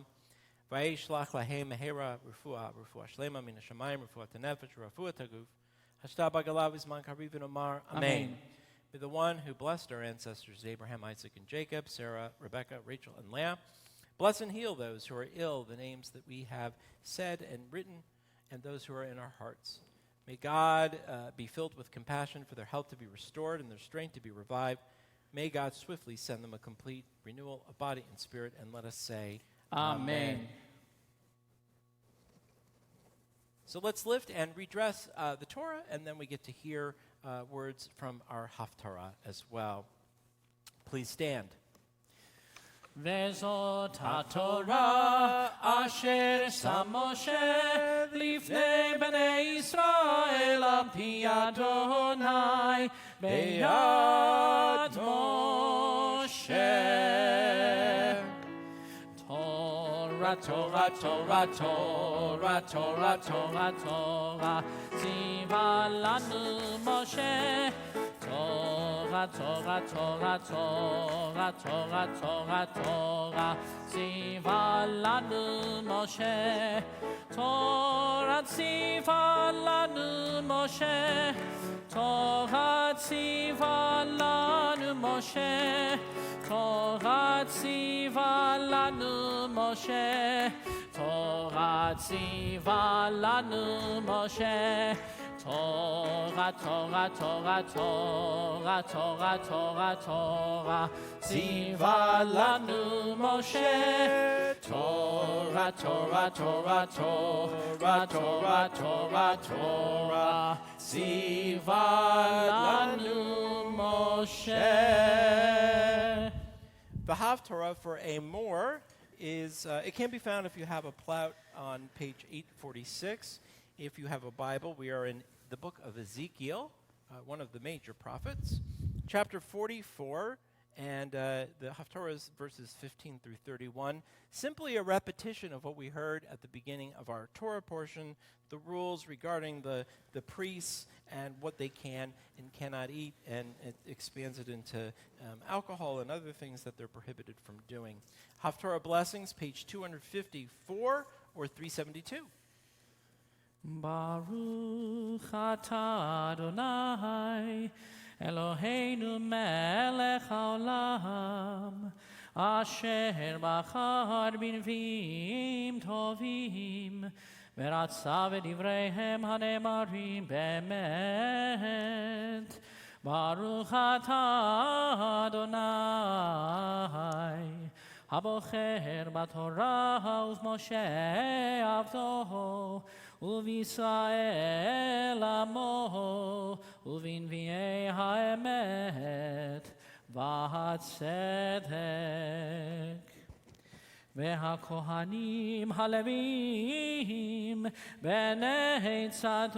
V'Yishlach Lahem Mehera Refuah Shlema Min HaShamayim Refuah Tenefesh Refuah Taguf Hashta Bagalav Izman Kariv V'Nomar Amen. May the one who blessed our ancestors, Abraham, Isaac, and Jacob, Sarah, Rebecca, Rachel, and Leah, bless and heal those who are ill, the names that we have said and written, and those who are in our hearts. May God be filled with compassion for their health to be restored and their strength to be revived. May God swiftly send them a complete renewal of body and spirit, and let us say, Amen. So let's lift and redress the Torah, and then we get to hear words from our Haftarah as well. Please stand. וזאת התורה אשר שם משה לפני בני ישראל על פי אדוני ביד משה. תורה, תורה, תורה, תורה, תורה, תורה, תורה, ציווה לנו משה. Torah, Torah, Torah, Torah, Torah, Torah, Torah, ציווה לנו משה. Torah ציווה לנו משה. Torah ציווה לנו משה. Torah ציווה לנו משה. Torah ציווה לנו משה. Torah, Torah, Torah, Torah, Torah, Torah, Torah, ציווה לנו משה. Torah, Torah, Torah, Torah, Torah, Torah, Torah, ציווה לנו משה. The Haftarah for a more is, it can be found if you have a plout on page 846. If you have a Bible, we are in the book of Ezekiel, one of the major prophets, chapter 44, and the Haftarah is verses 15 through 31. Simply a repetition of what we heard at the beginning of our Torah portion, the rules regarding the priests and what they can and cannot eat, and it expands it into alcohol and other things that they're prohibited from doing. Haftarah Blessings, page 254 or 372. Baruch atah Adonai אלוהינו מלך העולם, אשר בחר בנביאים טובים, ורצה בדבריהם הנאמרים באמת. ברוך אתה אדוני, הבוחר בתורה ובמשה עבדו, ובישראל עמו, ובנביאי האמת והצדק. והכהנים הלוויים בני צדוק,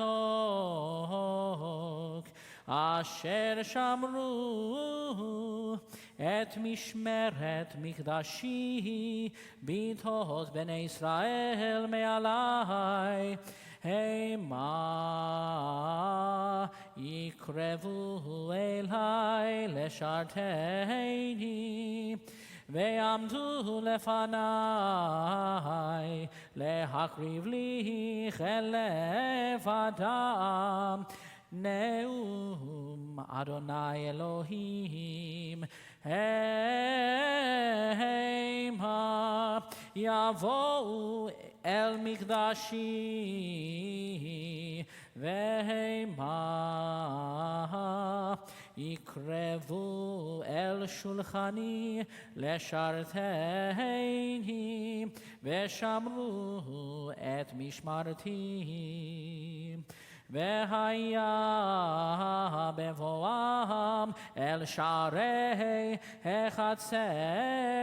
אשר שמרו את משמרת מקדשי ביתות בני ישראל מעלי, המה יקרבו אלי לשרתני, ועמדו לפני להקריב לי חלב אדם. נאום אדוני אלוהים, המה יבואו אל מקדשי, והמה יקרבו אל שולחני לשרתני, ושמרו את משמרתי. והיה בבואם אל שערי החצר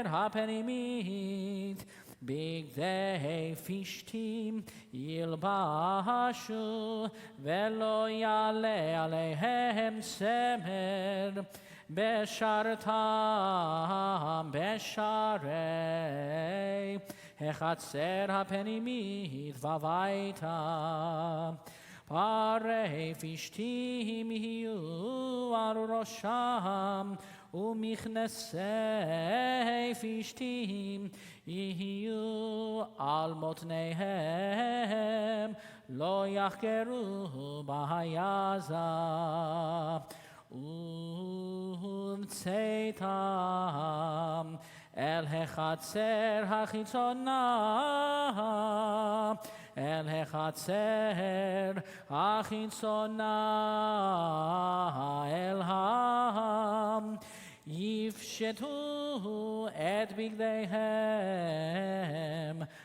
הפנימית, בגדי פשתים ילבשו, ולא יעלה עליהם צמר, בשרתם בשערי החצר הפנימית בביתה. פרי פשתים יהיו על ראשם, ומכנסי פשתים יהיו על מותניהם, לא יחקרו ביזה. וצאתם אל החצר החיצונה, אל החצר החיצונה אל העם, יפשטו את בגדיהם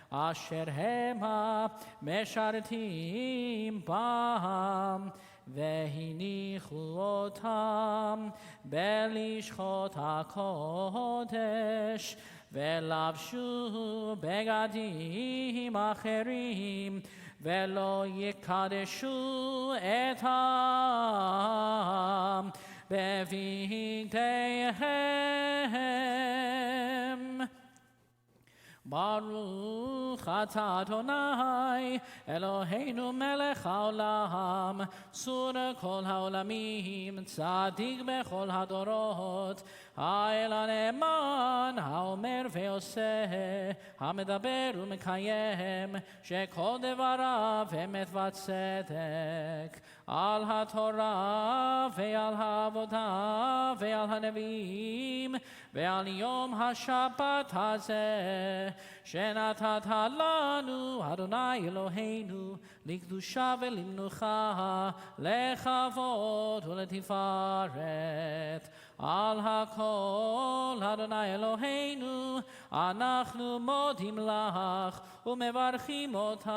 אשר המה משרתים בם, והניחו אותם בלשכות הקודש, ולבשו בגדים אחרים, ולא יקדשו את העם בבגדיהם. ברוך אתה אדוני אלוהינו מלך העולם, צור כל העולמים, צדיק בכל הדורות, האל הנאמן, האומר ועושה, המדבר ומקיים, שכל דבריו אמת וצדק, על התורה ועל העבודה ועל הנביאים ועל יום השבת הזה, שנתת לנו אדוני אלוהינו לקדושה ולמנוחה, לכבוד ולתפארת. על הכל אדוני אלוהינו אנחנו מודים לך ומברכים אותך,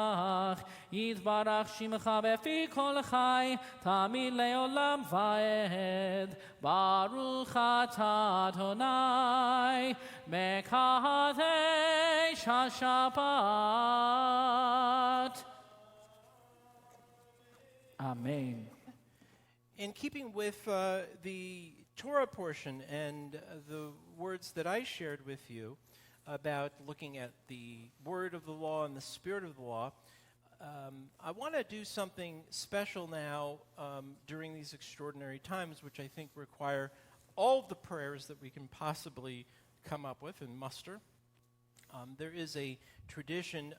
יתברך שמך בפי כל חי תמיד לעולם ועד. ברוך אתה אדוני מקדש השבת. Amen. In keeping with the Torah portion and the words that I shared with you about looking at the word of the law and the spirit of the law, I want to do something special now during these extraordinary times, which I think require all of the prayers that we can possibly come up with and muster. There is a tradition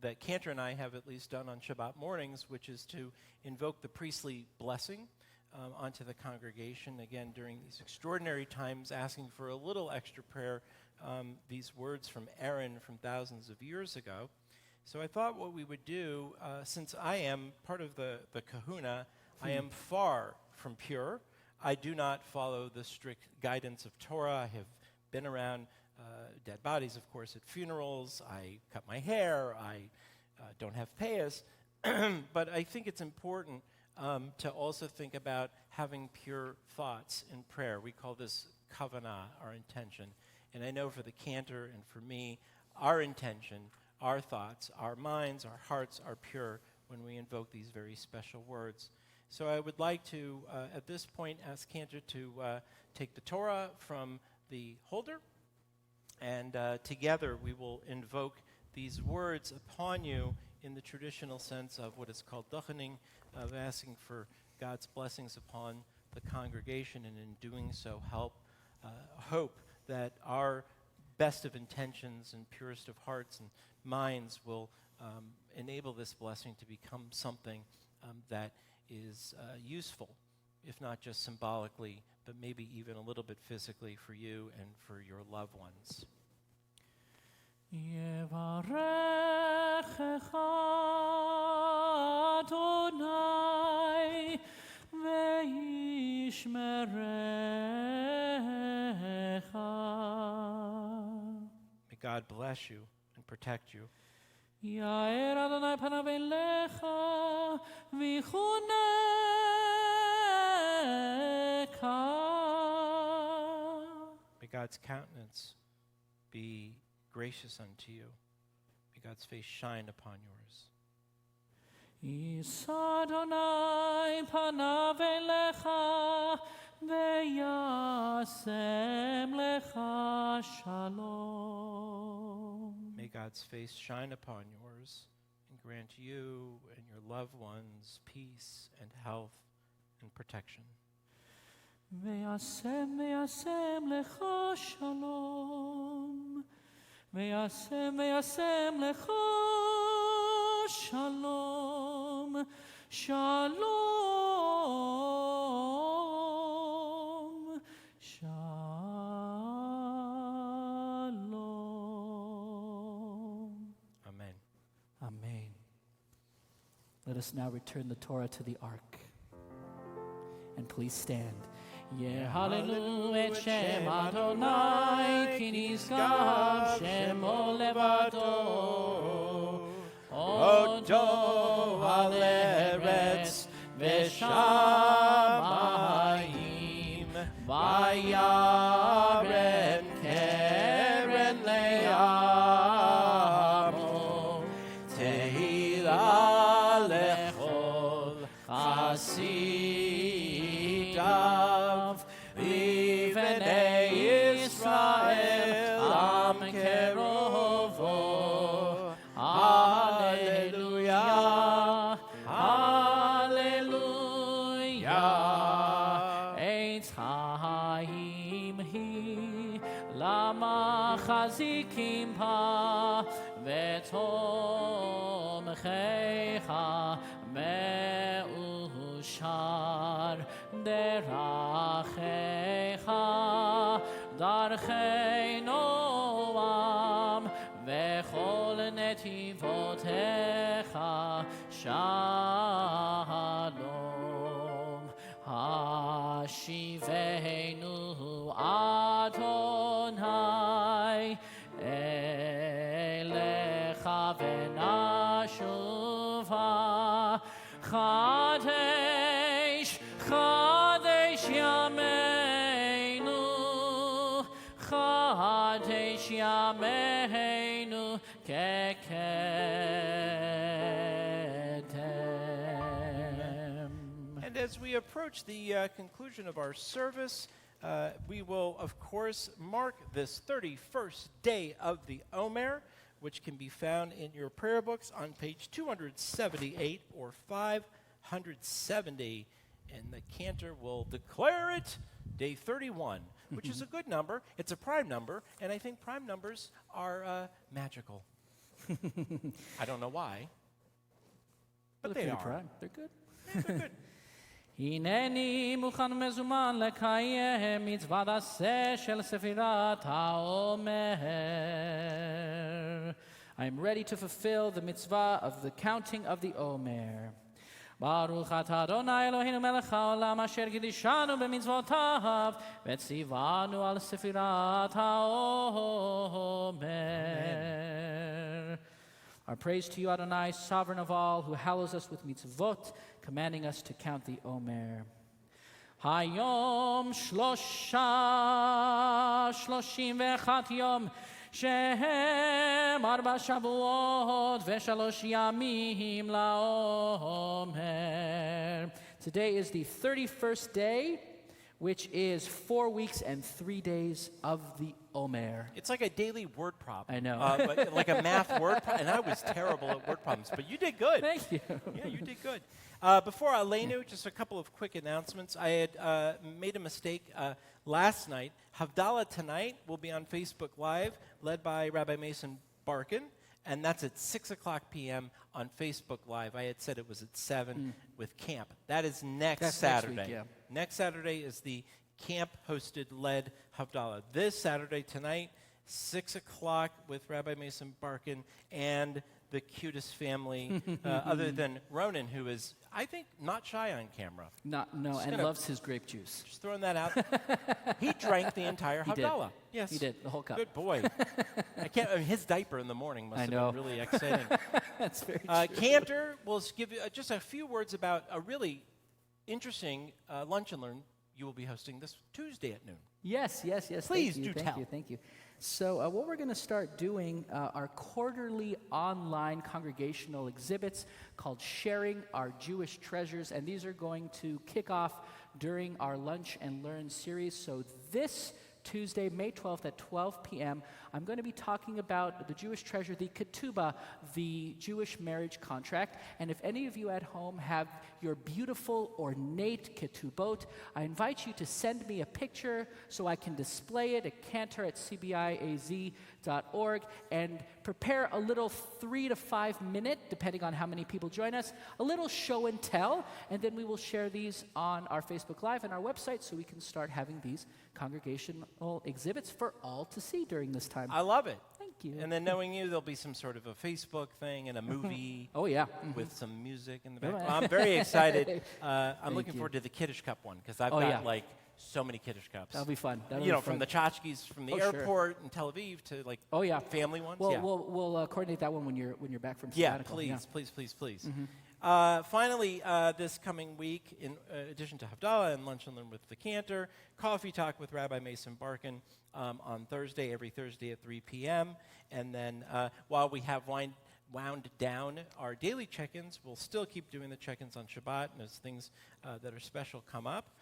that Cantor and I have at least done on Shabbat mornings, which is to invoke the priestly blessing onto the congregation, again, during these extraordinary times, asking for a little extra prayer, these words from Aaron from thousands of years ago. So I thought what we would do, since I am part of the kahuna, I am far from pure. I do not follow the strict guidance of Torah. I have been around dead bodies, of course, at funerals. I cut my hair. I don't have payas. But I think it's important to also think about having pure thoughts in prayer. We call this kavanah, our intention. And I know for the cantor and for me, our intention, our thoughts, our minds, our hearts are pure when we invoke these very special words. So I would like to, at this point, ask Cantor to take the Torah from the holder, and together we will invoke these words upon you in the traditional sense of what is called dachening, of asking for God's blessings upon the congregation, and in doing so hope that our best of intentions and purest of hearts and minds will enable this blessing to become something that is useful, if not just symbolically, but maybe even a little bit physically for you and for your loved ones. Adonai ve'yishmerecha. May God bless you and protect you. Yair Adonai panav elecha v'chuneka. May God's countenance be gracious unto you. May God's face shine upon yours. Yis Adonai panav elecha ve'yasem lecha shalom. May God's face shine upon yours and grant you and your loved ones peace and health and protection. Ve'yasem lecha shalom. Ve'yasem lecha shalom. Shalom. Shalom. Amen. Amen. Let us now return the Torah to the ark. And please stand. Yehalelu et Shem Adonai, ki nizkar Shemo levado. Odo al eretz v'shamayim, vayaren keren le'amo, tehila lechol chasidav, v'bnei Yisrael am kerovo. Hallelujah, hallelujah. Eitz Chaim hi lama chazikim pa v'tomchecha me'ushar derachecha darchei noam v'chol netivotecha shalom. Hashivenu Adonai elecha v'nashuva chadesh chadesh yameinu chadesh yameinu kekedem. And as we approach the conclusion of our service, we will, of course, mark this 31st day of the Omer, which can be found in your prayer books on page 278 or 570. And the cantor will declare it day 31, which is a good number. It's a prime number, and I think prime numbers are magical. I don't know why, but they are. Prime. They're good. They're good. הנני מוכן ומזומן לקיים מצוות עשה של ספירת העומר. I am ready to fulfill the mitzvah of the counting of the Omer. ברוך אתה אדוני אלוהינו מלך העולם אשר קידשנו במצוותיו וציוונו על ספירת העומר. Our praise to you, Adonai, sovereign of all, who hallows us with mitzvot, commanding us to count the Omer. Hayom 31 yom שהם 4 שבועות ו3 ימים לעומר. Today is the 31st day, which is 4 weeks and 3 days of the Omer. It's like a daily word problem. I know. But like a math word problem. And I was terrible at word problems, but you did good. Thank you. Yeah, you did good. Before Aleinu, just a couple of quick announcements. I had made a mistake last night. Havdalah tonight will be on Facebook Live, led by Rabbi Mason Barkin, and that's at 6 o'clock p.m. on Facebook Live. I had said it was at 7 with camp. That is next Saturday. Next week, yeah. Next Saturday is the camp-hosted led Havdalah. This Saturday tonight, 6 o'clock with Rabbi Mason Barkin and the cutest family, other than Ronan, who is, I think, not shy on camera. No, and loves his grape juice. Just throwing that out. He drank the entire Havdalah. Yes. He did, the whole cup. Good boy. I mean, his diaper in the morning must have been really exciting. That's very true. Cantor will give you just a few words about a really interesting lunch and learn you will be hosting this Tuesday at noon. Yes. Please do tell. Thank you. So what we're going to start doing are quarterly online congregational exhibits called Sharing Our Jewish Treasures, and these are going to kick off during our Lunch and Learn series. So this Tuesday, May 12th at 12 p.m., I'm going to be talking about the Jewish treasure, the ketubah, the Jewish marriage contract. And if any of you at home have your beautiful, ornate ketubot, I invite you to send me a picture so I can display it at cantor@cbiaz.org and prepare a little 3 to 5 minute, depending on how many people join us, a little show and tell, and then we will share these on our Facebook Live and our website so we can start having these congregational exhibits for all to see during this time. I love it. Thank you. And then knowing you, there'll be some sort of a Facebook thing and a movie. Oh, yeah. With some music in the Oh, background. yeah. I'm very excited. I'm Thank looking you. forward to the Kiddush Cup one because I've Oh, got yeah. like so many Kiddush Cups. That'll be fun. From the tchotchkes from the Oh, sure. airport in Tel Aviv to like family ones. Well, yeah. we'll coordinate that one when you're back from Yeah, sabbatical. please. Finally, this coming week, in addition to Havdalah and Lunch and Learn with the Cantor, Coffee Talk with Rabbi Mason Barkin on Thursday, every Thursday at 3 p.m. And then while we have wound down our daily check-ins, we'll still keep doing the check-ins on Shabbat and as things that are special come up.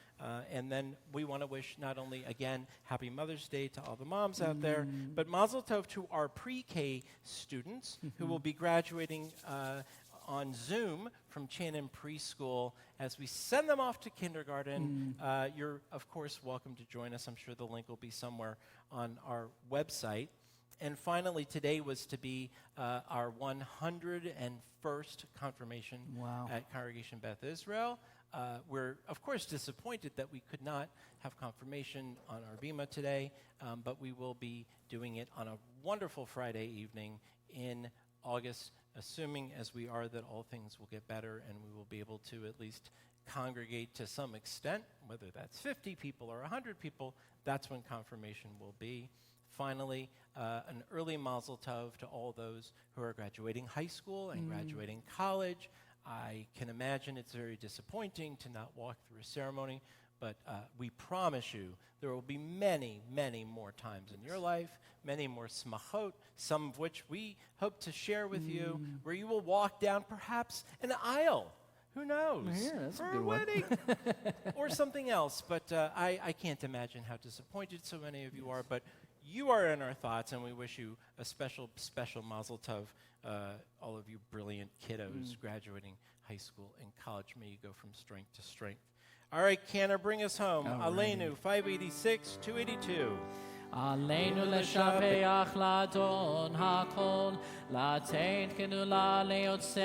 And then we want to wish not only, again, Happy Mother's Day to all the moms out there, but Mazel Tov to our pre-K students who will be graduating on Zoom from Channon Preschool as we send them off to kindergarten. You're, of course, welcome to join us. I'm sure the link will be somewhere on our website. And finally, today was to be our 101st confirmation at Congregation Beth Israel. We're, of course, disappointed that we could not have confirmation on our Bima today, but we will be doing it on a wonderful Friday evening in August, assuming as we are that all things will get better and we will be able to at least congregate to some extent, whether that's 50 people or 100 people, that's when confirmation will be. Finally, an early Mazel Tov to all those who are graduating high school and graduating college. I can imagine it's very disappointing to not walk through a ceremony, but we promise you there will be many, many more times in your life, many more smachot, some of which we hope to share with you, where you will walk down perhaps an aisle. Who knows? Yeah, that's for a good a one. wedding or something else. But I can't imagine how disappointed so many of you are. But you are in our thoughts, and we wish you a special, special mazel tov, all of you brilliant kiddos graduating high school and college. May you go from strength to strength. All right, Cantor, bring us home. Aleinu, 586, 282. עלינו לשבח לאדון הכל, לתת גדולה ליוצר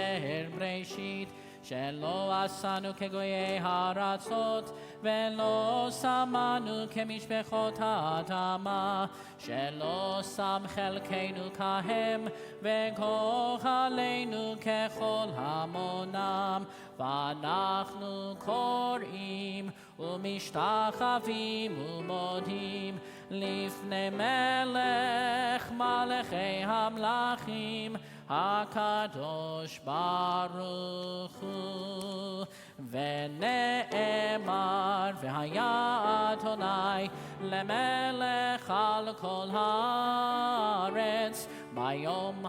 בראשית, שלא עשנו כגויי הארצות, ולא שמנו כמשפחות האדמה, שלא שם חלקנו כהם, וגורלנו ככל המונם. ואנחנו קוראים ומשתחווים ומודים לפני מלך מלכי המלכים, הקדוש ברוך הוא. ונאמר, והיה אדוני למלך על כל הארץ, ביום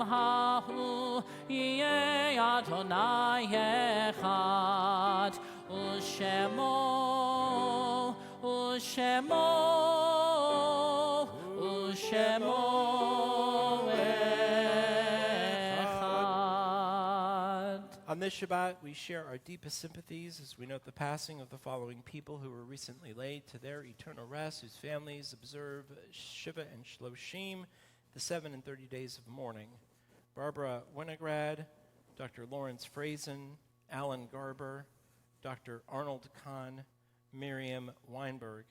ההוא יהיה אדוני אחד, ושמו On this Shabbat, we share our deepest sympathies as we note the passing of the following people who were recently laid to their eternal rest, whose families observe Shiva and Shloshim, the 7 and 30 days of mourning. Barbara Winograd, Dr. Lawrence Frazen, Alan Garber, Dr. Arnold Kahn, Miriam Weinberg.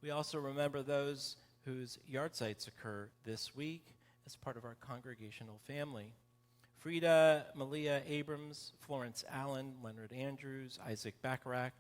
We also remember those whose yahrzeits occur this week as part of our congregational family. Frida Malia Abrams, Florence Allen, Leonard Andrews, Isaac Bacharach,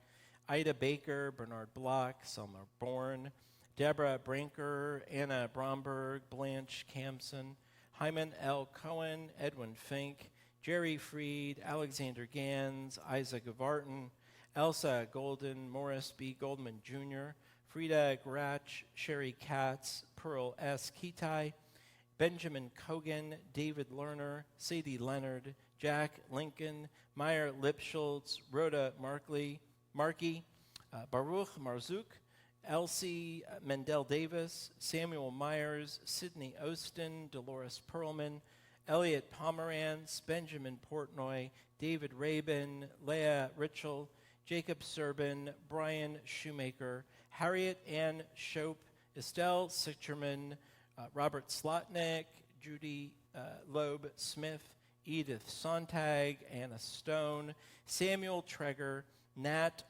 Ida Baker, Bernard Block, Selma Bourne, Deborah Branker, Anna Bromberg, Blanche Campson, Hyman L. Cohen, Edwin Fink, Jerry Freed, Alexander Gans, Isaac Vartan, Elsa Golden, Morris B. Goldman Jr., Frida Gratch, Sherry Katz, Pearl S. Kitai, Benjamin Kogan, David Lerner, Sadie Leonard, Jack Lincoln, Meyer Lipschultz, Rhoda Markey, Baruch Marzuk, Elsie Mendel Davis, Samuel Myers, Sidney Ostin, Dolores Perlman, Elliot Pomerantz, Benjamin Portnoy, David Rabin, Leah Ritchell, Jacob Serbin, Brian Shoemaker, Harriet Ann Shope, Estelle Sicherman, Robert Slotnick, Judy Loeb Smith, Edith Sontag, Anna Stone, Samuel Treger, Nat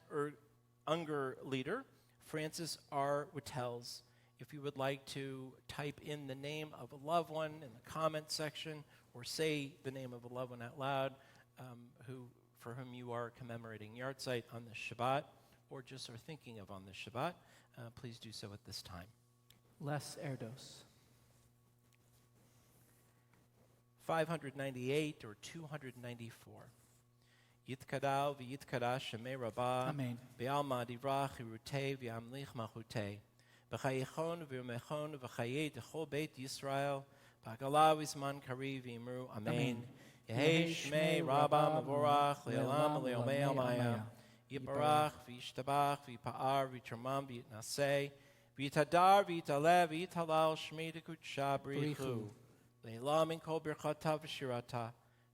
Unger Leader, Francis R. Wittels. If you would like to type in the name of a loved one in the comment section or say the name of a loved one out loud for whom you are commemorating Yahrzeit on this Shabbat or just are thinking of on this Shabbat, please do so at this time. Les Erdos. 598 or 294. Yitkadal v'yitkadash shemei rabbah. Amen. Be'alma divrach irutei v'amlich machutei. B'chayechon v'yomechon v'chayei d'chol beit Yisrael. B'agala v'zman kari v'imru. Amen. Yehei shmei rabbah mavorach le'olam le'omei almaya. Yiparach v'yishtabach v'yipa'ar v'yitramam v'yitnasei. V'yitadar v'yitaleh v'yitalal shmei d'kutsha b'richu. Le'elam min kol birchata v'shirata.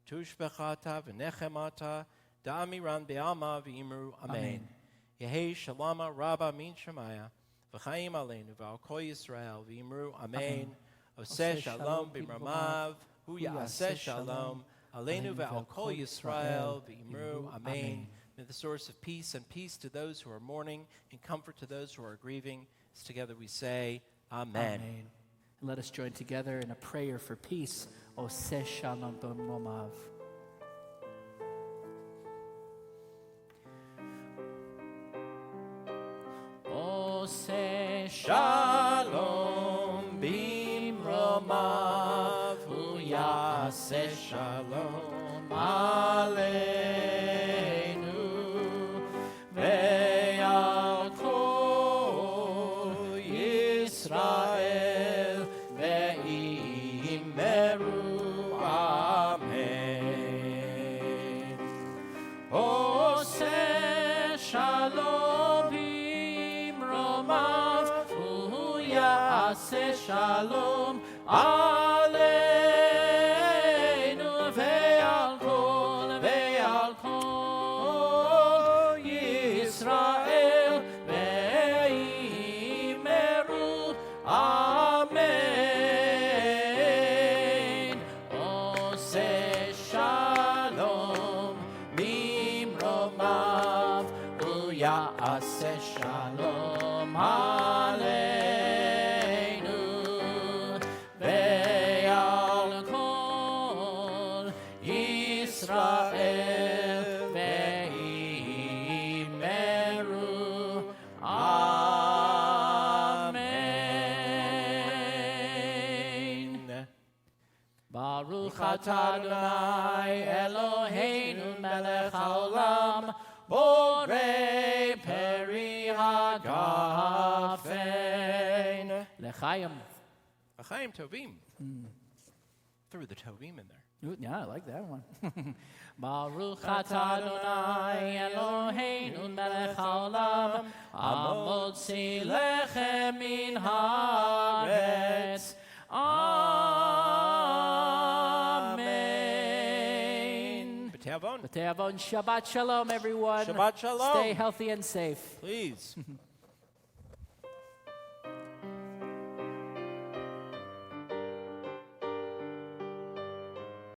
Tushbechata v'nechemata. Da'amiran be'alma v'imru. Amen. Yehei shalama rabba min shemaya. V'chaim aleinu v'al kol Yisrael v'imru. Amen. Oseh shalom b'mramav. Hu ya'aseh shalom. Aleinu v'al kol Yisrael v'imru. Amen. May the source of peace and peace to those who are mourning and comfort to those who are grieving. As together we say, Amen. Amen. And let us join together in a prayer for peace. Oseh shalom b'mramav. Oseh shalom b'mramav. Hu ya'aseh shalom aleinu ve'al kol Yisrael ve'imeru. Amen. Oseh shalom b'mramav. Hu ya'aseh shalom aleinu ve'al kol Yisrael ve'imeru. Amen. Oseh shalom Shalom Aleinu ve'al kol Yisrael ve'imeru Amen. Baruch atah Adonai Eloheinu melech haolam borei peri hagafen. L'chaim. L'chaim tovim. Threw the tovim in there. Ooh, yeah, I like that one. Baruch atah Adonai Eloheinu melech haolam hamotzi lechem min haaretz. Amen. B'te'avon. B'te'avon. Shabbat shalom, everyone. Shabbat shalom. Stay healthy and safe. Please.